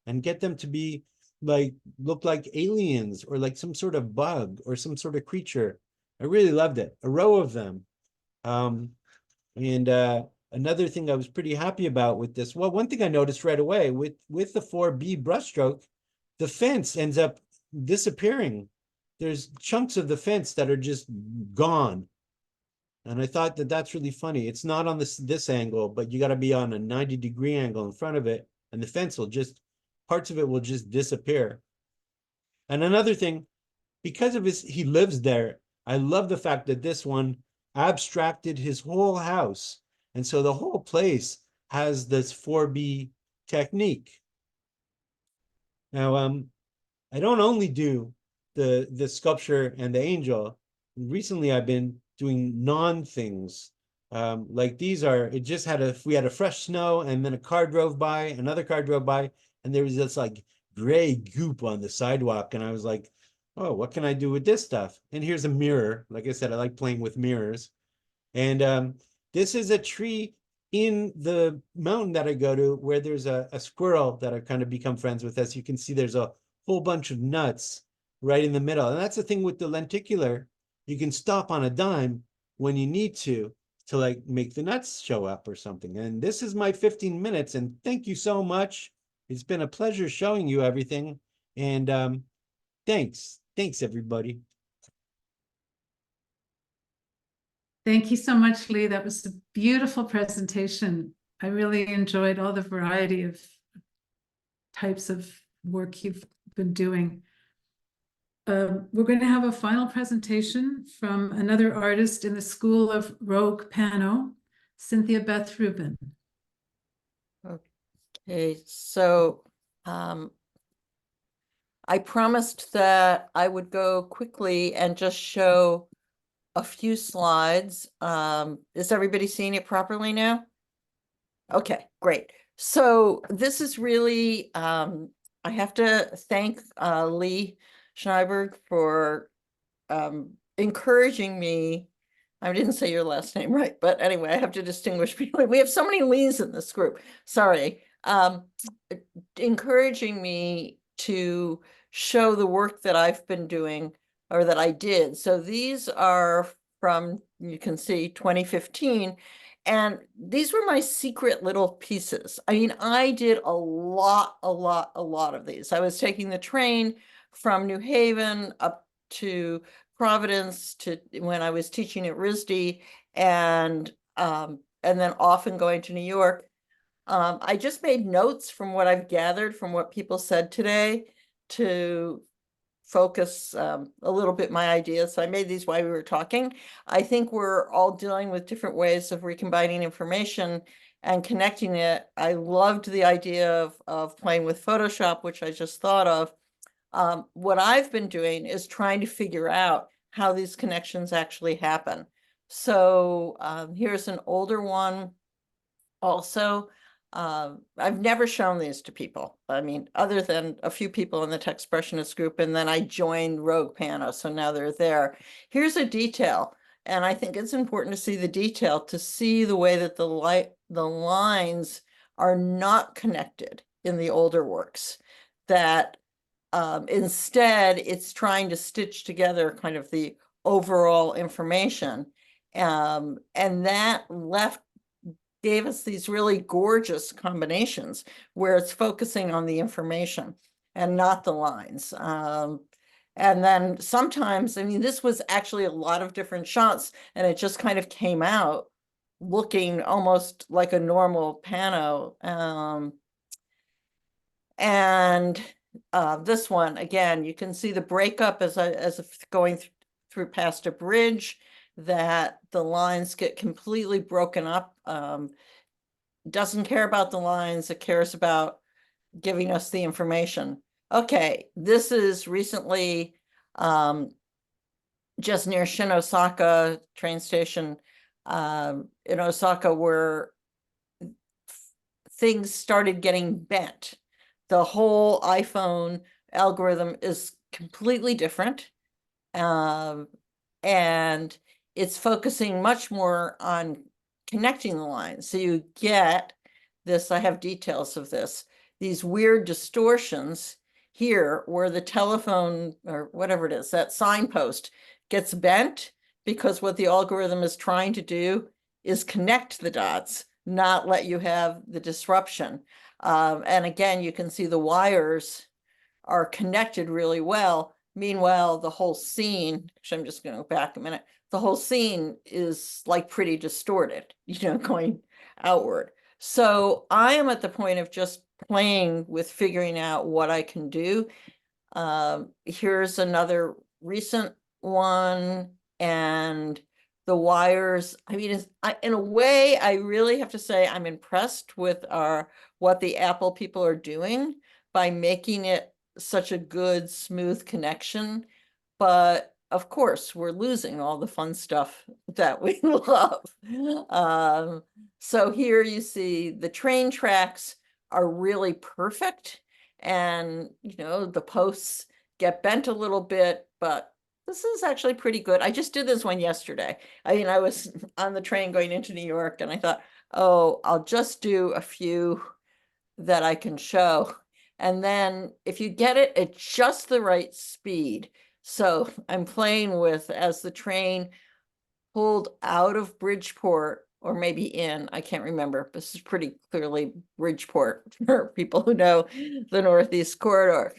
and get them to be like, look like aliens or like some sort of bug or some sort of creature. I really loved it. A row of them. Another thing I was pretty happy about with this, well, one thing I noticed right away with the 4B brushstroke, the fence ends up disappearing. There's chunks of the fence that are just gone. And I thought that that's really funny. It's not on this angle, but you got to be on a 90-degree angle in front of it, and the fence will just, parts of it will just disappear. And another thing, because of he lives there, I love the fact that this one abstracted his whole house. And so the whole place has this 4B technique. Now, I don't only do the sculpture and the angel. Recently, I've been doing non-things. Like these are, it just had we had a fresh snow, and then a car drove by, another car drove by, and there was this like gray goop on the sidewalk. And I was like, oh, what can I do with this stuff? And here's a mirror. Like I said, I like playing with mirrors. And this is a tree in the mountain that I go to, where there's a squirrel that I've kind of become friends with. As you can see, there's a whole bunch of nuts right in the middle. And that's the thing with the lenticular. You can stop on a dime when you need to like make the nuts show up or something. And this is my 15 minutes. And thank you so much. It's been a pleasure showing you everything. And thanks. Thanks, everybody. Thank you so much, Lee. That was a beautiful presentation. I really enjoyed all the variety of types of work you've been doing. We're going to have a final presentation from another artist in the School of Rogue Pano, Cynthia Beth Rubin. Okay, so I promised that I would go quickly and just show a few slides. Is everybody seeing it properly now? Okay, great. So this is really, I have to thank Lee Schnaiberg for encouraging me. I didn't say your last name right, but anyway, I have to distinguish between, we have so many Lees in this group, sorry. Encouraging me to show the work that I've been doing, or that I did. So these are from, you can see 2015, and these were my secret little pieces. I mean, I did a lot of these. I was taking the train from New Haven up to Providence to when I was teaching at RISD, and then often going to New York. I just made notes from what I've gathered from what people said today to focus a little bit my ideas. So I made these while we were talking. I think we're all dealing with different ways of recombining information and connecting it. I loved the idea of playing with Photoshop, which I just thought of. What I've been doing is trying to figure out how these connections actually happen. So here's an older one also. I've never shown these to people. I mean, other than a few people in the Techspressionist group, and then I joined Rogue Pano, so now they're there. Here's a detail, and I think it's important to see the detail, to see the way that the lines are not connected in the older works, that instead it's trying to stitch together kind of the overall information, and that gave us these really gorgeous combinations where it's focusing on the information and not the lines. And then sometimes, I mean, this was actually a lot of different shots, and it just kind of came out looking almost like a normal pano. This one, again, you can see the breakup as if going through past a bridge, that the lines get completely broken up. Doesn't care about the lines, it cares about giving us the information. Okay, this is recently just near Osaka train station in Osaka, where things started getting bent. The whole iPhone algorithm is completely different. And it's focusing much more on connecting the lines. So you get this, I have details of this, these weird distortions here where the telephone or whatever it is, that signpost gets bent, because what the algorithm is trying to do is connect the dots, not let you have the disruption. And again, you can see the wires are connected really well. Meanwhile, the whole scene, actually, I'm just going to go back a minute. The whole scene is like pretty distorted, going outward. So I am at the point of just playing with figuring out what I can do. Here's another recent one, and the wires. I mean, in a way, I really have to say I'm impressed with what the Apple people are doing by making it such a good, smooth connection. But of course, we're losing all the fun stuff that we love. So here you see the train tracks are really perfect. And, the posts get bent a little bit, but this is actually pretty good. I just did this one yesterday. I mean, I was on the train going into New York and I thought, oh, I'll just do a few that I can show. And then if you get it at just the right speed. So I'm playing with, as the train pulled out of Bridgeport, or maybe in, I can't remember. This is pretty clearly Bridgeport for people who know the Northeast Corridor.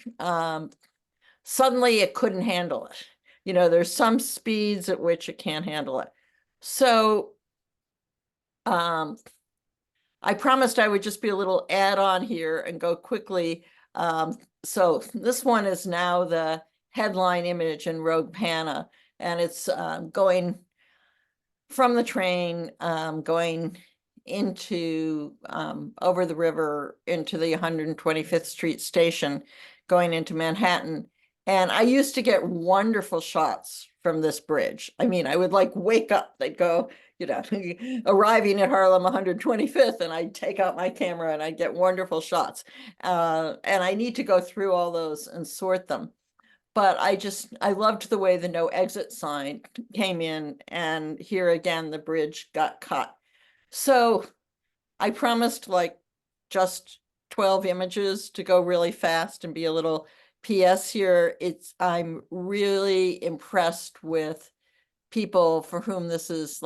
Suddenly it couldn't handle it. There's some speeds at which it can't handle it. So I promised I would just be a little add-on here and go quickly. So this one is now the headline image in Rogue Pana, and it's going from the train, going into over the river into the 125th Street station, going into Manhattan. And I used to get wonderful shots from this bridge. I mean, I would wake up, they'd go, arriving at Harlem 125th, and I'd take out my camera and I'd get wonderful shots. And I need to go through all those and sort them. But I loved the way the no exit sign came in, and here again, the bridge got cut. So I promised just 12 images to go really fast and be a little PS here. I'm really impressed with people for whom this is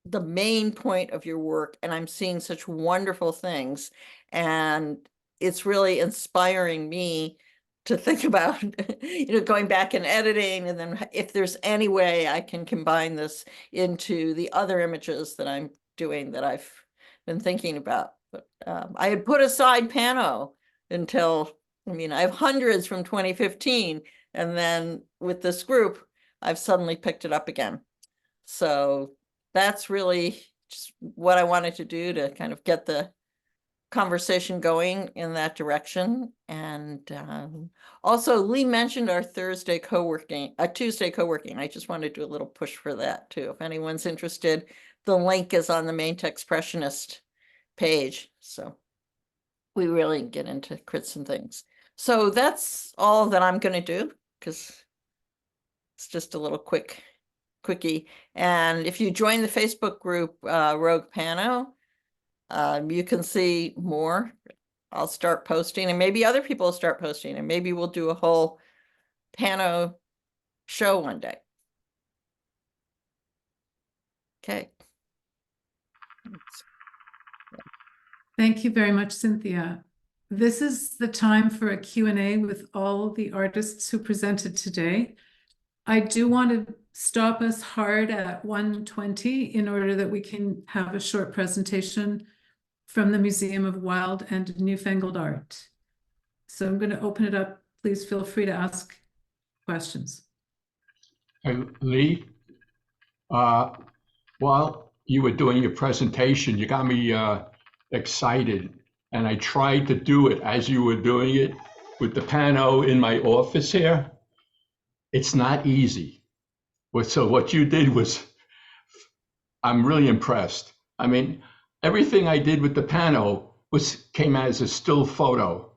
the main point of your work, and I'm seeing such wonderful things, and it's really inspiring me to think about going back and editing, and then if there's any way I can combine this into the other images that I'm doing that I've been thinking about. But I had put aside Pano until, I have hundreds from 2015, and then with this group I've suddenly picked it up again. So that's really just what I wanted to do to kind of get the conversation going in that direction. And also Lee mentioned our Tuesday co-working. I just want to do a little push for that too. If anyone's interested, the link is on the main Techspressionist page. So we really get into crits and things. So that's all that I'm going to do, because it's just a little quickie. And if you join the Facebook group, Rogue Pano, you can see more. I'll start posting, and maybe other people will start posting, and maybe we'll do a whole Pano show one day. Okay. Thank you very much, Cynthia. This is the time for a Q&A with all the artists who presented today. I do want to stop us hard at 1:20 in order that we can have a short presentation from the Museum of Wild and Newfangled Art. So I'm going to open it up. Please feel free to ask questions. Hey, Lee, while you were doing your presentation, you got me excited, and I tried to do it as you were doing it with the pano in my office here. It's not easy. So what you did was, I'm really impressed. I mean, everything I did with the pano came as a still photo.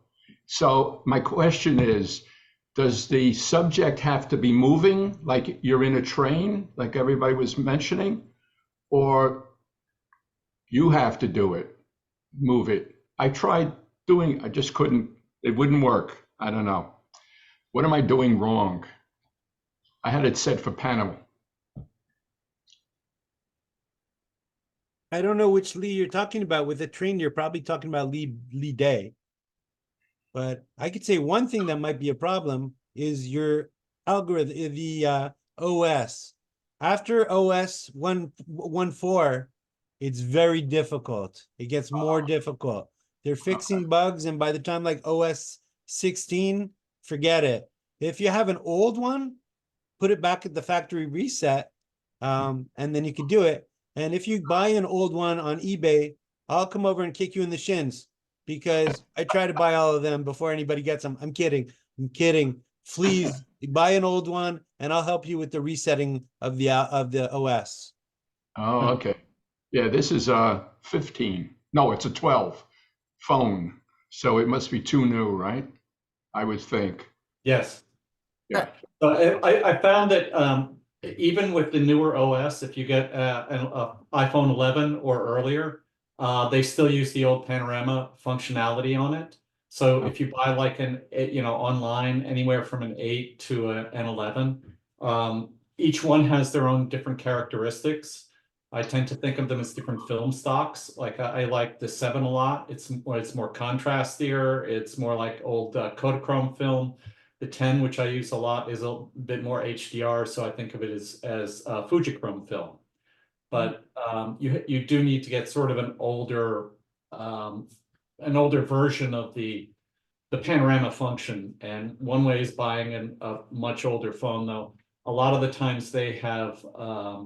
So my question is, does the subject have to be moving like you're in a train, like everybody was mentioning, or you have to do it, move it? I tried doing, I just couldn't, it wouldn't work. I don't know. What am I doing wrong? I had it set for pano. I don't know which Lee you're talking about. With the train, you're probably talking about Lee Day. But I could say one thing that might be a problem is your algorithm, the OS. After OS 1.4, it's very difficult. It gets more difficult. They're fixing bugs, and by the time like OS 16, forget it. If you have an old one, put it back at the factory reset, and then you can do it. And if you buy an old one on eBay, I'll come over and kick you in the shins because I try to buy all of them before anybody gets them. I'm kidding. I'm kidding. Please buy an old one, and I'll help you with the resetting of the OS. Oh, okay. Yeah, this is a 15. No, it's a 12 phone. So it must be too new, right? I would think. Yes. Yeah. So I found that even with the newer OS, if you get an iPhone 11 or earlier, they still use the old panorama functionality on it. So if you buy like online anywhere from an 8 to an 11, each one has their own different characteristics. I tend to think of them as different film stocks. Like I like the 7 a lot. It's more contrastier. It's more like old Kodachrome film. The 10, which I use a lot, is a bit more HDR, so I think of it as Fujichrome film. But you do need to get sort of an older version of the panorama function. And one way is buying a much older phone, though. A lot of the times they have a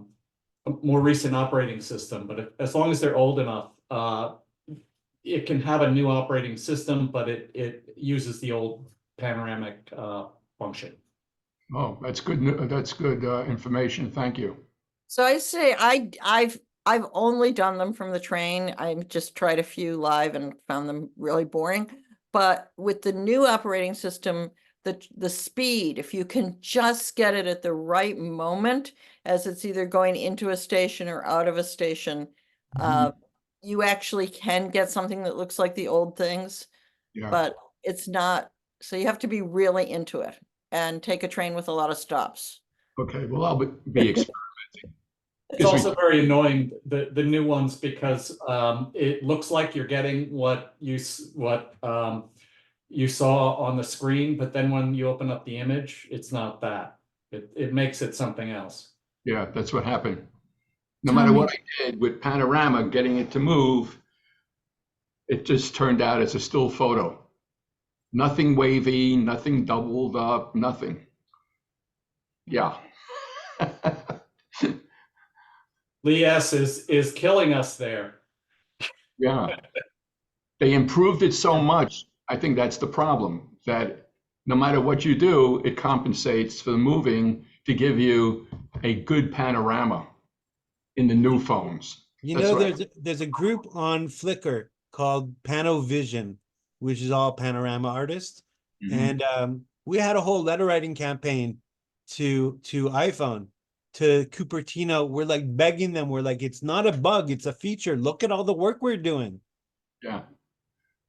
more recent operating system, but as long as they're old enough, it can have a new operating system, but it uses the old panoramic function. Oh, that's good. That's good information. Thank you. So I say I've only done them from the train. I just tried a few live and found them really boring. But with the new operating system, the speed, if you can just get it at the right moment, as it's either going into a station or out of a station, you actually can get something that looks like the old things, but it's not. So you have to be really into it and take a train with a lot of stops. Okay, well, I'll be experimenting. It's also very annoying, the new ones, because it looks like you're getting what you saw on the screen, but then when you open up the image, it's not that. It makes it something else. Yeah, that's what happened. No matter what I did with panorama, getting it to move, it just turned out as a still photo. Nothing wavy, nothing doubled up, nothing. Yeah. Lee S is killing us there. Yeah. They improved it so much. I think that's the problem, that no matter what you do, it compensates for the moving to give you a good panorama in the new phones. You know, there's a group on Flickr called Panovision, which is all panorama artists. And we had a whole letter writing campaign to iPhone, to Cupertino. We're like begging them. We're like, it's not a bug, it's a feature. Look at all the work we're doing. Yeah.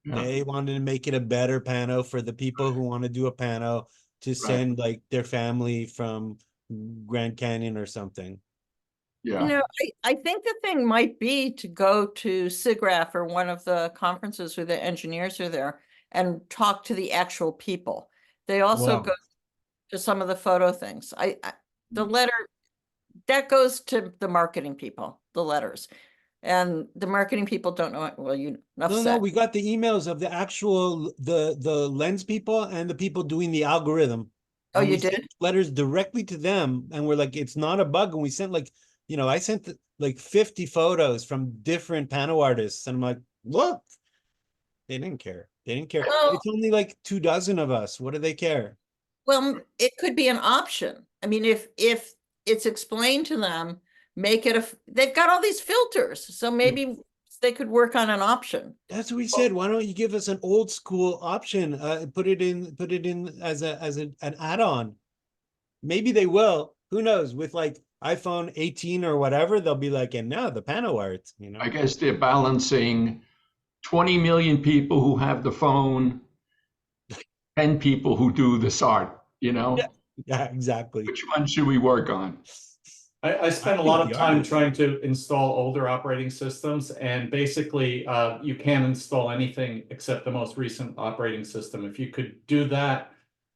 They wanted to make it a better pano for the people who want to do a pano to send like their family from Grand Canyon or something. Yeah. You know, I think the thing might be to go to SIGGRAPH or one of the conferences where the engineers are there and talk to the actual people. They also go to some of the photo things. The letter, that goes to the marketing people, the letters. And the marketing people don't know it. Well, No, we got the emails of the actual, the lens people and the people doing the algorithm. Oh, and you we did? sent letters directly to them, and we're like, it's not a bug. And we sent like, I sent like 50 photos from different pano artists, and I'm like, look, they didn't care. They didn't care. Well, it's only like 24 of us. What do they care? Well, it could be an option. I mean, if it's explained to them, make it they've got all these filters, so maybe they could work on an option. That's what we said. Why don't you give us an old school option? Put it in as an add-on. Maybe they will. Who knows? With like iPhone 18 or whatever, they'll be like, and now the pano art. I guess they're balancing 20 million people who have the phone, 10 people who do this art. Yeah, exactly. Which one should we work on? I spent a think lot of the time art is- trying to install older operating systems, and basically you can install anything except the most recent operating system. If you could do that,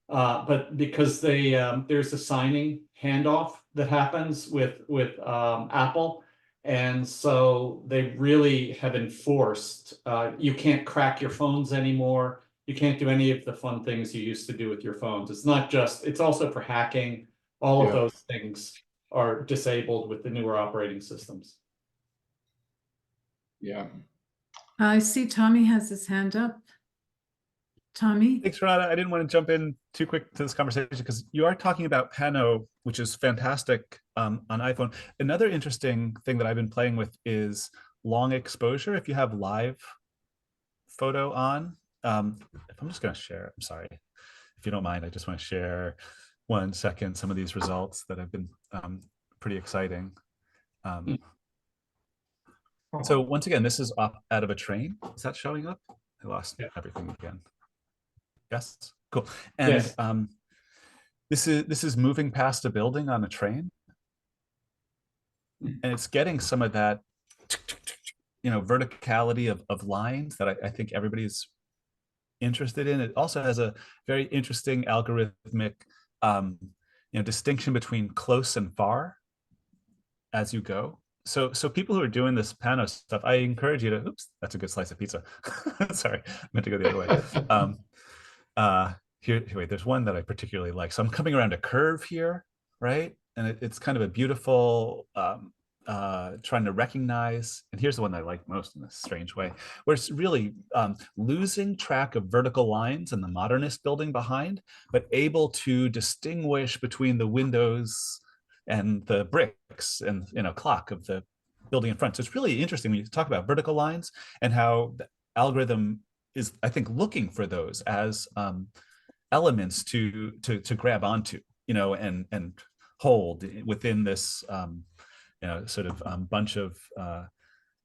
but because there's a signing handoff that happens with Apple, and so they really have enforced you can't crack your phones anymore. You can't do any of the fun things you used to do with your phones. It's not just, it's also for hacking. All of Yeah. those things are disabled with the newer operating systems. Yeah. I see Tommy has his hand up. Tommy? Thanks, Renata. I didn't want to jump in too quick to this conversation because you are talking about Pano, which is fantastic on iPhone. Another interesting thing that I've been playing with is long exposure. If you have live photo on, if I'm just going to share, I'm sorry, if you don't mind, I just want to share 1 second some of these results that have been pretty exciting. So once again, this is off out of a train. Is that showing up? I lost everything again. Yes, cool. And Yes. this is moving past a building on a train, and it's getting some of that, verticality of lines that I think everybody's interested in. It also has a very interesting algorithmic, distinction between close and far as you go. So people who are doing this Pano stuff, I encourage you to. Oops, that's a good slice of pizza. Sorry, I meant to go the other way. Here, wait, there's one that I particularly like. So I'm coming around a curve here, right? And it's kind of a beautiful, trying to recognize. And here's the one that I like most in a strange way, where it's really losing track of vertical lines and the modernist building behind, but able to distinguish between the windows and the bricks and clock of the building in front. So it's really interesting when you talk about vertical lines and how the algorithm is, I think, looking for those as elements to grab onto, and hold within this, sort of bunch of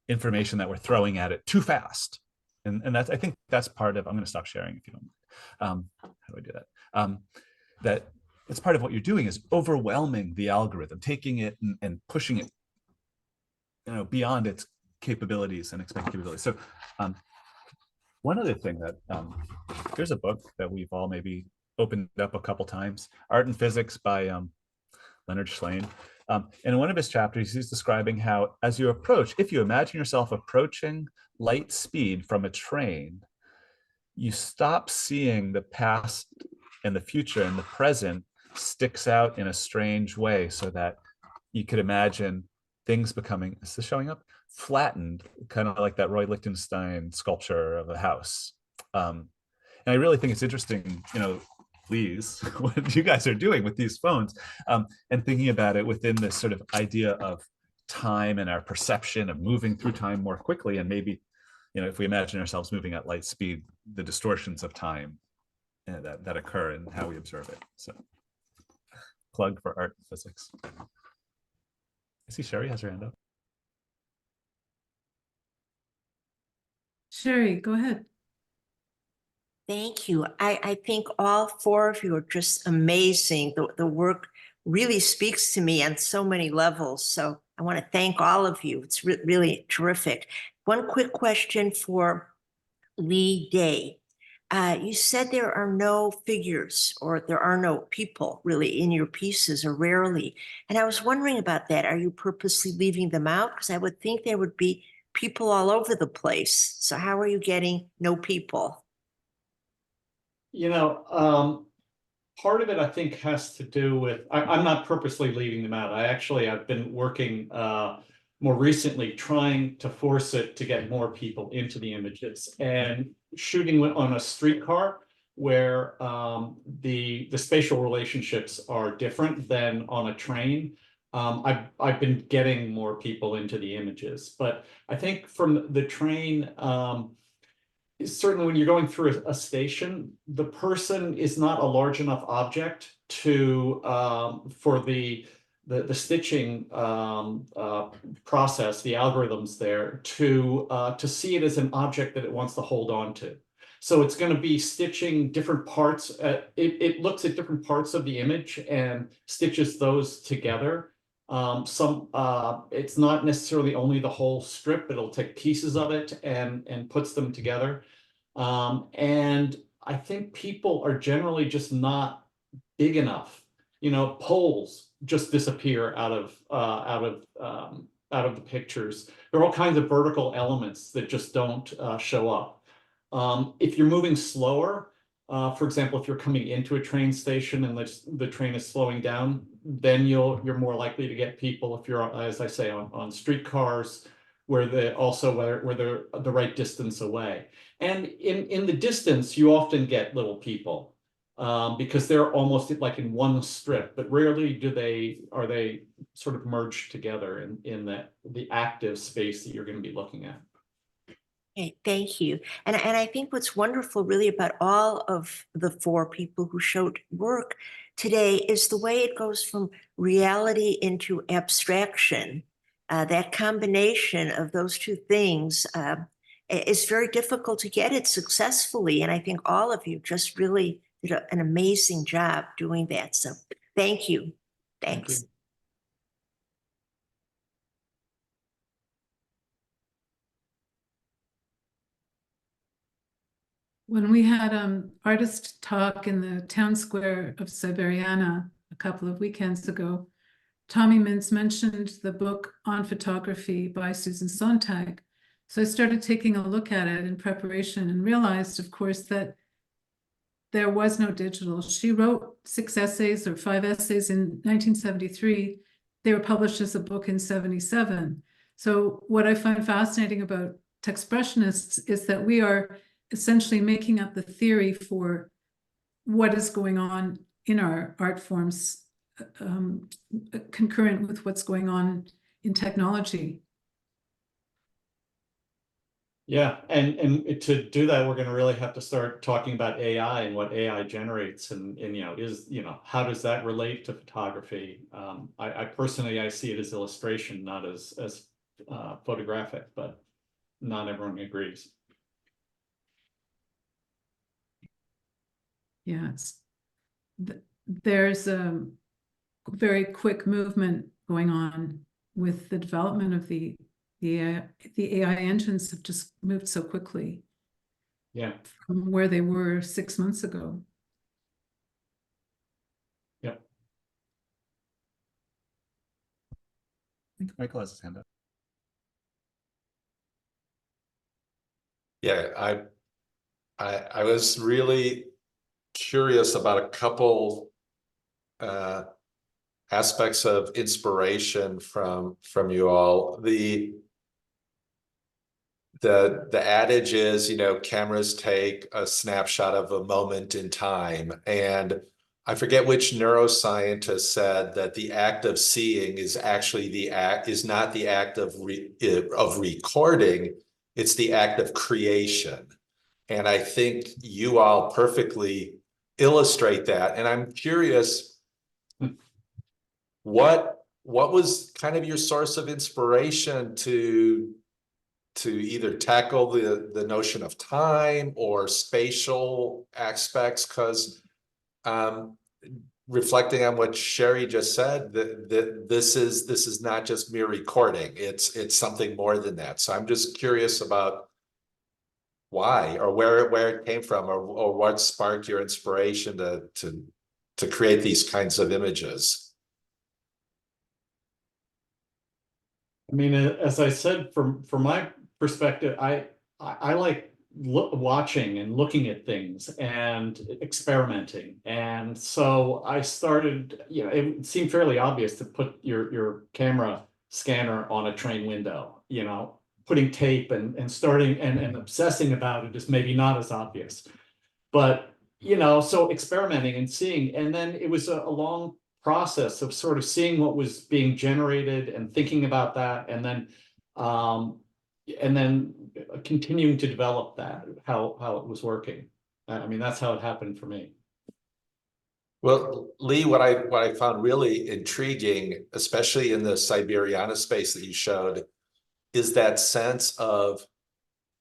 information that we're throwing at it too fast. And that's, I think that's part of, I'm going to stop sharing if you don't. How do I do that? That it's part of what you're doing is overwhelming the algorithm, taking it and pushing it, beyond its capabilities and expected capabilities. So one other thing that there's a book that we've all maybe opened up a couple times, Art and Physics by Leonard Shlain. And in one of his chapters, he's describing how, as you approach, if you imagine yourself approaching light speed from a train, you stop seeing the past and the future, and the present sticks out in a strange way, so that you could imagine things becoming, is this showing up? Flattened, kind of like that Roy Lichtenstein sculpture of a house. And I really think it's interesting, please, what you guys are doing with these phones, and thinking about it within this sort of idea of time and our perception of moving through time more quickly. And maybe, if we imagine ourselves moving at light speed, the distortions of time that occur and how we observe it. So plug for art and physics. I see Sherry has her hand up. Sherry, go ahead. Thank you. I think all four of you are just amazing. The work really speaks to me on so many levels. So I want to thank all of you. It's really terrific. One quick question for Lee Day. You said there are no figures, or there are no people really in your pieces, or rarely. And I was wondering about that. Are you purposely leaving them out? Because I would think there would be people all over the place. So how are you getting no people? Part of it, I think, has to do with, I'm not purposely leaving them out. I've been working more recently trying to force it to get more people into the images, and shooting on a streetcar where the spatial relationships are different than on a train. I've been getting more people into the images, but I think from the train, certainly when you're going through a station, the person is not a large enough object to for the stitching process, the algorithms there, to see it as an object that it wants to hold on to. So it's going to be stitching different parts. It looks at different parts of the image and stitches those together. It's not necessarily only the whole strip, it'll take pieces of it and puts them together. And I think people are generally just not big enough. You know, poles just disappear out of the pictures. There are all kinds of vertical elements that just don't show up. If you're moving slower, for example, if you're coming into a train station and the train is slowing down, then you're more likely to get people. If you're, as I say, on streetcars, where they're the right distance away. And in the distance, you often get little people because they're almost like in one strip, but rarely are they sort of merged together in the active space that you're going to be looking at. Okay, thank you. And I think what's wonderful really about all of the 4 people who showed work today is the way it goes from reality into abstraction. That combination of those 2 things is very difficult to get it successfully. And I think all of you just really did an amazing job doing that. So thank you. Thanks. Thank you. When we had artist talk in the town square of Siberiana a couple of weekends ago, Tommy Mintz mentioned the book On Photography by Susan Sontag. So I started taking a look at it in preparation and realized, of course, that there was no digital. She wrote 6 essays or 5 essays in 1973. They were published as a book in 77. So what I find fascinating about Techspressionists is that we are essentially making up the theory for what is going on in our art forms, concurrent with what's going on in technology. Yeah, and to do that, we're going to really have to start talking about AI and what AI generates, and how does that relate to photography? I personally see it as illustration, not as photographic, but not everyone agrees. Yeah, there's a very quick movement going on with the development of the AI engines have just moved so quickly. Yeah. From where they were 6 months ago. Yep. I think Michael has his hand up. Yeah, I was really curious about a couple aspects of inspiration from you all. The adage is, cameras take a snapshot of a moment in time, and I forget which neuroscientist said that the act of seeing is actually not the act of recording, it's the act of creation. And I think you all perfectly illustrate that. And I'm curious, what was kind of your source of inspiration to either tackle the notion of time or spatial aspects? Because reflecting on what Sherry just said, that this is not just mere recording, it's something more than that. So I'm just curious about why, or where it came from, or what sparked your inspiration to create these kinds of images. I mean, as I said, from my perspective, I like watching and looking at things and experimenting. And so I started, it seemed fairly obvious to put your camera scanner on a train window, putting tape and starting and obsessing about it is maybe not as obvious. But, so experimenting and seeing, and then it was a long process of sort of seeing what was being generated and thinking about that, and then continuing to develop that, how it was working. I mean, that's how it happened for me. Well, Lee, what I found really intriguing, especially in the Siberiana space that you showed, is that sense of,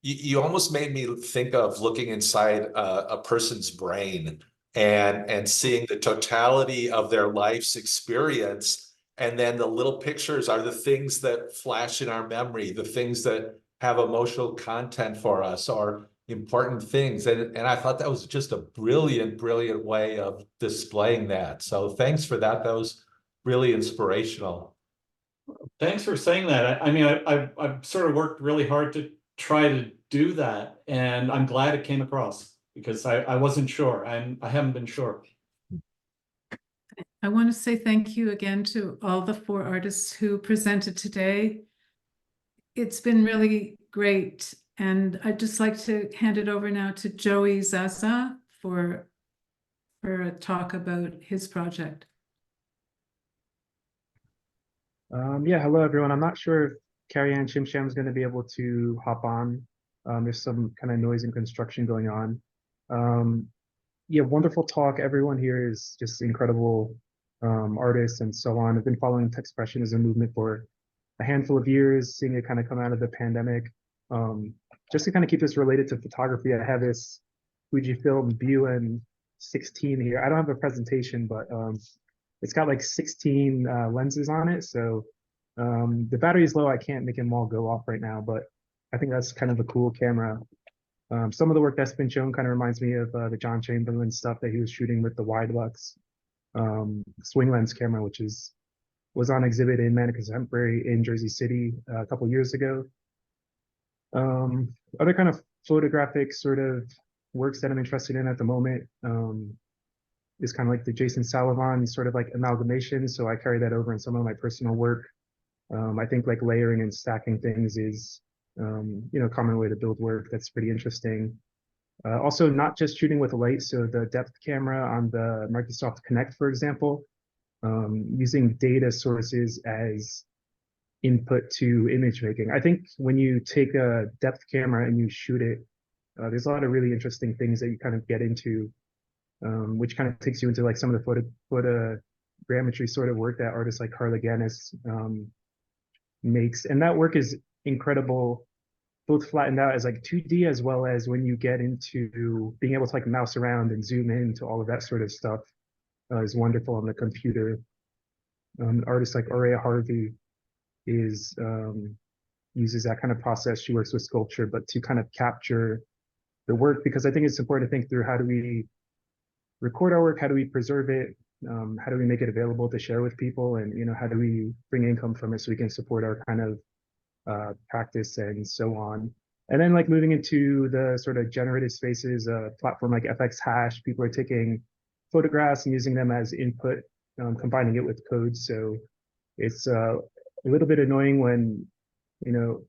you almost made me think of looking inside a person's brain and seeing the totality of their life's experience And then the little pictures are the things that flash in our memory, the things that have emotional content for us or important things. And I thought that was just a brilliant, brilliant way of displaying that. So thanks for that. That was really inspirational. Thanks for saying that. I mean, I've sort of worked really hard to try to do that, and I'm glad it came across because I wasn't sure. I haven't been sure. I want to say thank you again to all the 4 artists who presented today. It's been really great. And I'd just like to hand it over now to Joey Zaza for a talk about his project. Yeah, hello everyone. I'm not sure if Cari and Shim is going to be able to hop on. There's some kind of noise and construction going on. Yeah, wonderful talk. Everyone here is just incredible artists and so on. I've been following Techspressionism movement for a handful of years, seeing it kind of come out of the pandemic. Just to kind of keep this related to photography, I have this Fujifilm BUN16 here. I don't have a presentation, but it's got like 16 lenses on it. So the battery is low. I can't make them all go off right now, but I think that's kind of a cool camera. Some of the work that's been shown kind of reminds me of the John Chamberlain stuff that he was shooting with the wide lux swing lens camera, which was on exhibit in MOWNA Contemporary in Jersey City a couple years ago. Other kind of photographic sort of works that I'm interested in at the moment is kind of like the Jason Salavon sort of like amalgamation. So I carry that over in some of my personal work. I think like layering and stacking things is, you know, a common way to build work that's pretty interesting. Also, not just shooting with light. So the depth camera on the Microsoft Kinect, for example, using data sources as input to image making. I think when you take a depth camera and you shoot it, there's a lot of really interesting things that you kind of get into, which kind of takes you into like some of the photogrammetry sort of work that artists like Carla Ganis makes. And that work is incredible, both flattened out as like 2D as well as when you get into being able to like mouse around and zoom in to all of that sort of stuff is wonderful on the computer. Artists like Aurea Harvey is uses that kind of process. She works with sculpture, but to kind of capture the work, because I think it's important to think through how do we record our work, how do we preserve it, how do we make it available to share with people, and you know, how do we bring income from it so we can support our kind of practice and so on. And then like moving into the sort of generative spaces, a platform like FX Hash, people are taking photographs and using them as input, combining it with code. So it's a little bit annoying when, you know,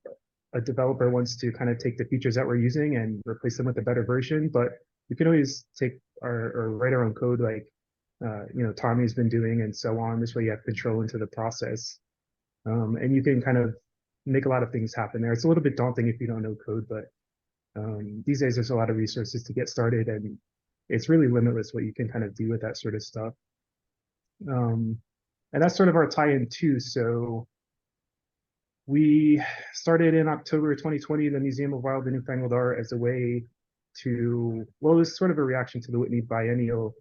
a developer wants to kind of take the features that we're using and replace them with a better version, but we can always take or write our own code like, you know, Tommy's been doing and so on. This way you have control into the process. And you can kind of make a lot of things happen there. It's a little bit daunting if you don't know code, but these days there's a lot of resources to get started, and it's really limitless what you can kind of do with that sort of stuff. And that's sort of our tie-in too. So we started in October 2020, the Museum of Wild and Newfangled Art, as a way to, well, it was sort of a reaction to the Whitney Biennial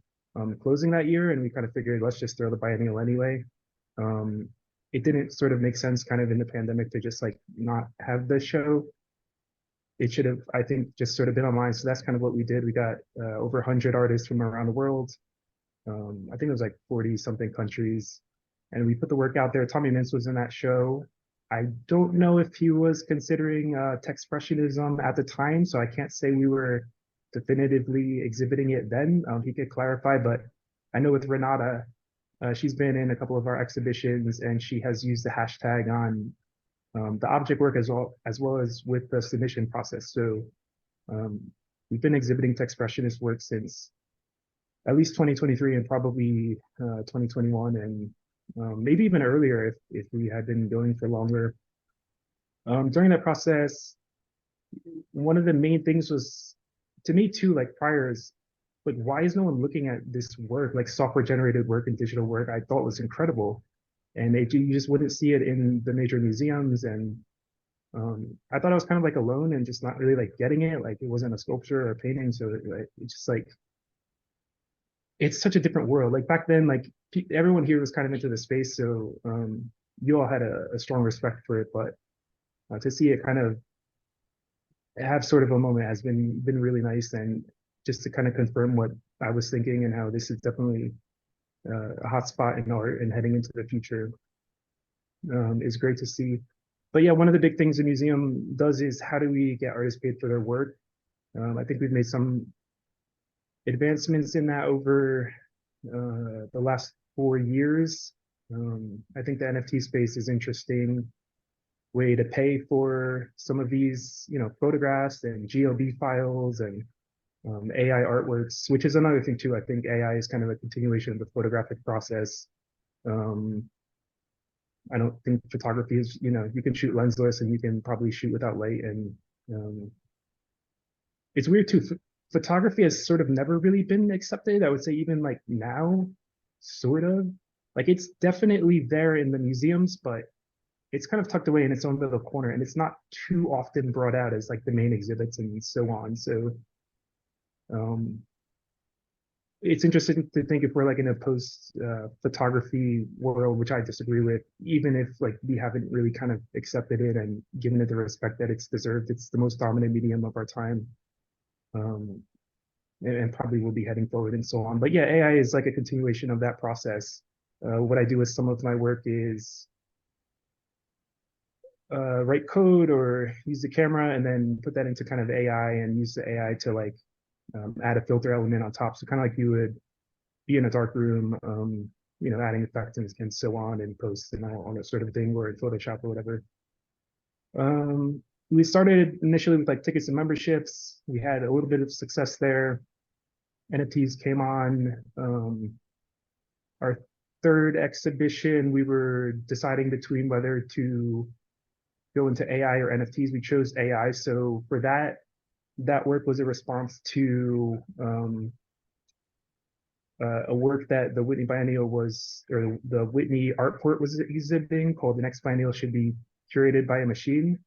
closing that year. And we kind of figured, let's just throw the biennial anyway. It didn't sort of make sense kind of in the pandemic to just like not have the show. It should have, I think, just sort of been online. So that's kind of what we did. We got over 100 artists from around the world. I think it was like 40 something countries. And we put the work out there. Tommy Mintz was in that show. I don't know if he was considering Techspressionism at the time, so I can't say we were definitively exhibiting it then. He could clarify, but I know with Renata, she's been in a couple of our exhibitions, and she has used the hashtag on the object work as well as with the submission process. So we've been exhibiting Techspressionist work since at least 2023 and probably 2021, and maybe even earlier if we had been going for longer. During that process, one of the main things was, to me too, like prior, is like, why is no one looking at this work, like software generated work and digital work? I thought was incredible, and you just wouldn't see it in the major museums. And I thought I was kind of like alone and just not really like getting it. Like it wasn't a sculpture or a painting, so it's just like, it's such a different world. Like back then, like everyone here was kind of into the space, so you all had a strong respect for it, but to see it kind of have sort of a moment has been really nice, and just to kind of confirm what I was thinking and how this is definitely a hot spot in art and heading into the future is great to see. But yeah, one of the big things the museum does is how do we get artists paid for their work? I think we've made some advancements in that over the last 4 years. I think the NFT space is interesting way to pay for some of these, you know, photographs and GLB files and AI artworks, which is another thing too. I think AI is kind of a continuation of the photographic process. I don't think photography is, you know, you can shoot lensless and you can probably shoot without light. And it's weird too. Photography has sort of never really been accepted. I would say even like now, sort of. Like it's definitely there in the museums, but it's kind of tucked away in its own little corner, and it's not too often brought out as like the main exhibits and so on. So it's interesting to think if we're like in a post photography world, which I disagree with, even if like we haven't really kind of accepted it and given it the respect that it's deserved. It's the most dominant medium of our time, and probably will be heading forward and so on. But yeah, AI is like a continuation of that process. What I do with some of my work is write code or use the camera and then put that into kind of AI and use the AI to like add a filter element on top. So kind of like you would be in a dark room, you know, adding effects and so on in post and all that sort of thing, or in Photoshop or whatever. We started initially with like tickets and memberships. We had a little bit of success there. NFTs came on. Our third exhibition, we were deciding between whether to go into AI or NFTs. We chose AI. So for that work was a response to a work that the Whitney Biennial was, or the Whitney Art Port was exhibiting, called The Next Biennial Should Be Curated by a Machine.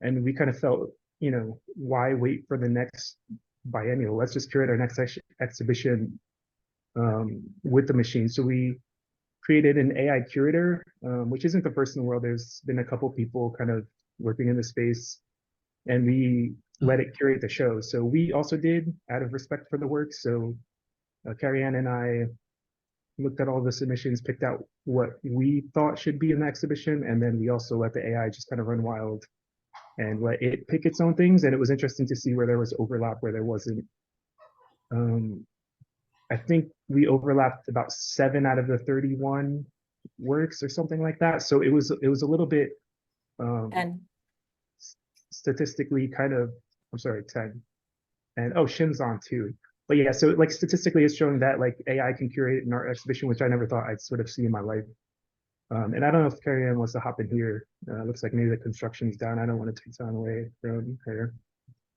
And we kind of felt, you know, why wait for the next biennial? Let's just curate our next exhibition with the machine. So we created an AI curator, which isn't the first in the world. There's been a couple people kind of working in the space, and we let it curate the show. So we also did, out of respect for the work. So Cari and I looked at all the submissions, picked out what we thought should be in the exhibition, and then we also let the AI just kind of run wild and let it pick its own things. And it was interesting to see where there was overlap, where there wasn't. I think we overlapped about 7 out of the 31 works or something like that. So it was a little bit statistically kind of, I'm sorry, 10. And oh, Shim's on too. But yeah, so like statistically it's showing that like AI can curate an art exhibition, which I never thought I'd sort of see in my life. And I don't know if Cari wants to hop in here. Looks like maybe the construction's down. I don't want to take time away from her.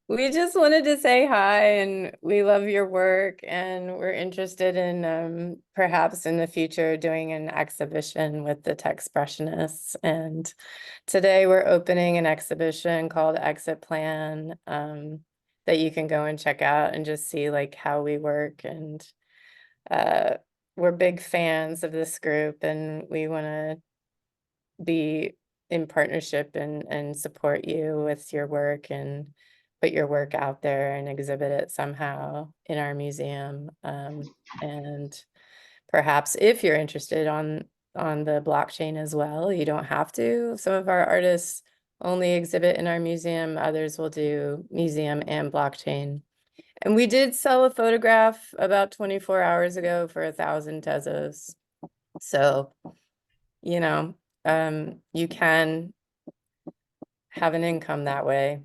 We just wanted to say hi, and we love your work, and we're interested in perhaps in the future doing an exhibition with the Techspressionists. And today we're opening an exhibition called Exit Plan that you can go and check out and just see like how we work. And we're big fans of this group, and we want to be in partnership and support you with your work and put your work out there and exhibit it somehow in our museum. And perhaps if you're interested on the blockchain as well, you don't have to. Some of our artists only exhibit in our museum. Others will do museum and blockchain. And we did sell a photograph about 24 hours ago for 1,000 tezos. So, you know, you can have an income that way.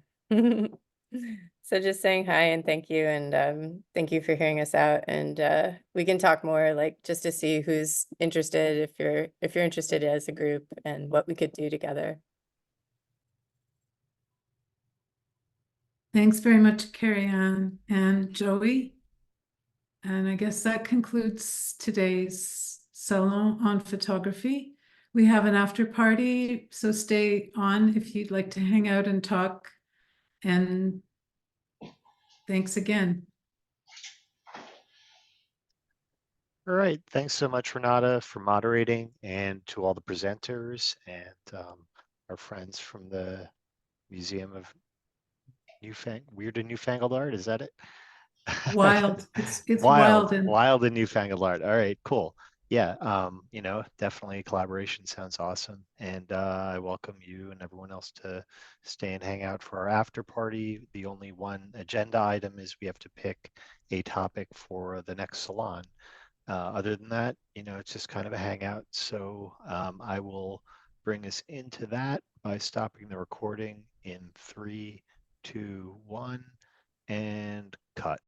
So just saying hi and thank you, and thank you for hearing us out. And we can talk more, like just to see who's interested, if you're interested as a group, and what we could do together. Thanks very much, Cari and Joey. And I guess that concludes today's salon on photography. We have an after party, so stay on if you'd like to hang out and talk. And thanks again. All right. Thanks so much, Renata, for moderating, and to all the presenters and our friends from the Museum of Weird and Newfangled Art. Is that it? Wild. It's wild and Wild and Newfangled Art. All right, cool. Yeah, you know, definitely collaboration sounds awesome. And I welcome you and everyone else to stay and hang out for our after party. The only one agenda item is we have to pick a topic for the next salon. Other than that, you know, it's just kind of a hangout. So I will bring us into that by stopping the recording in 3, 2, 1, and cut.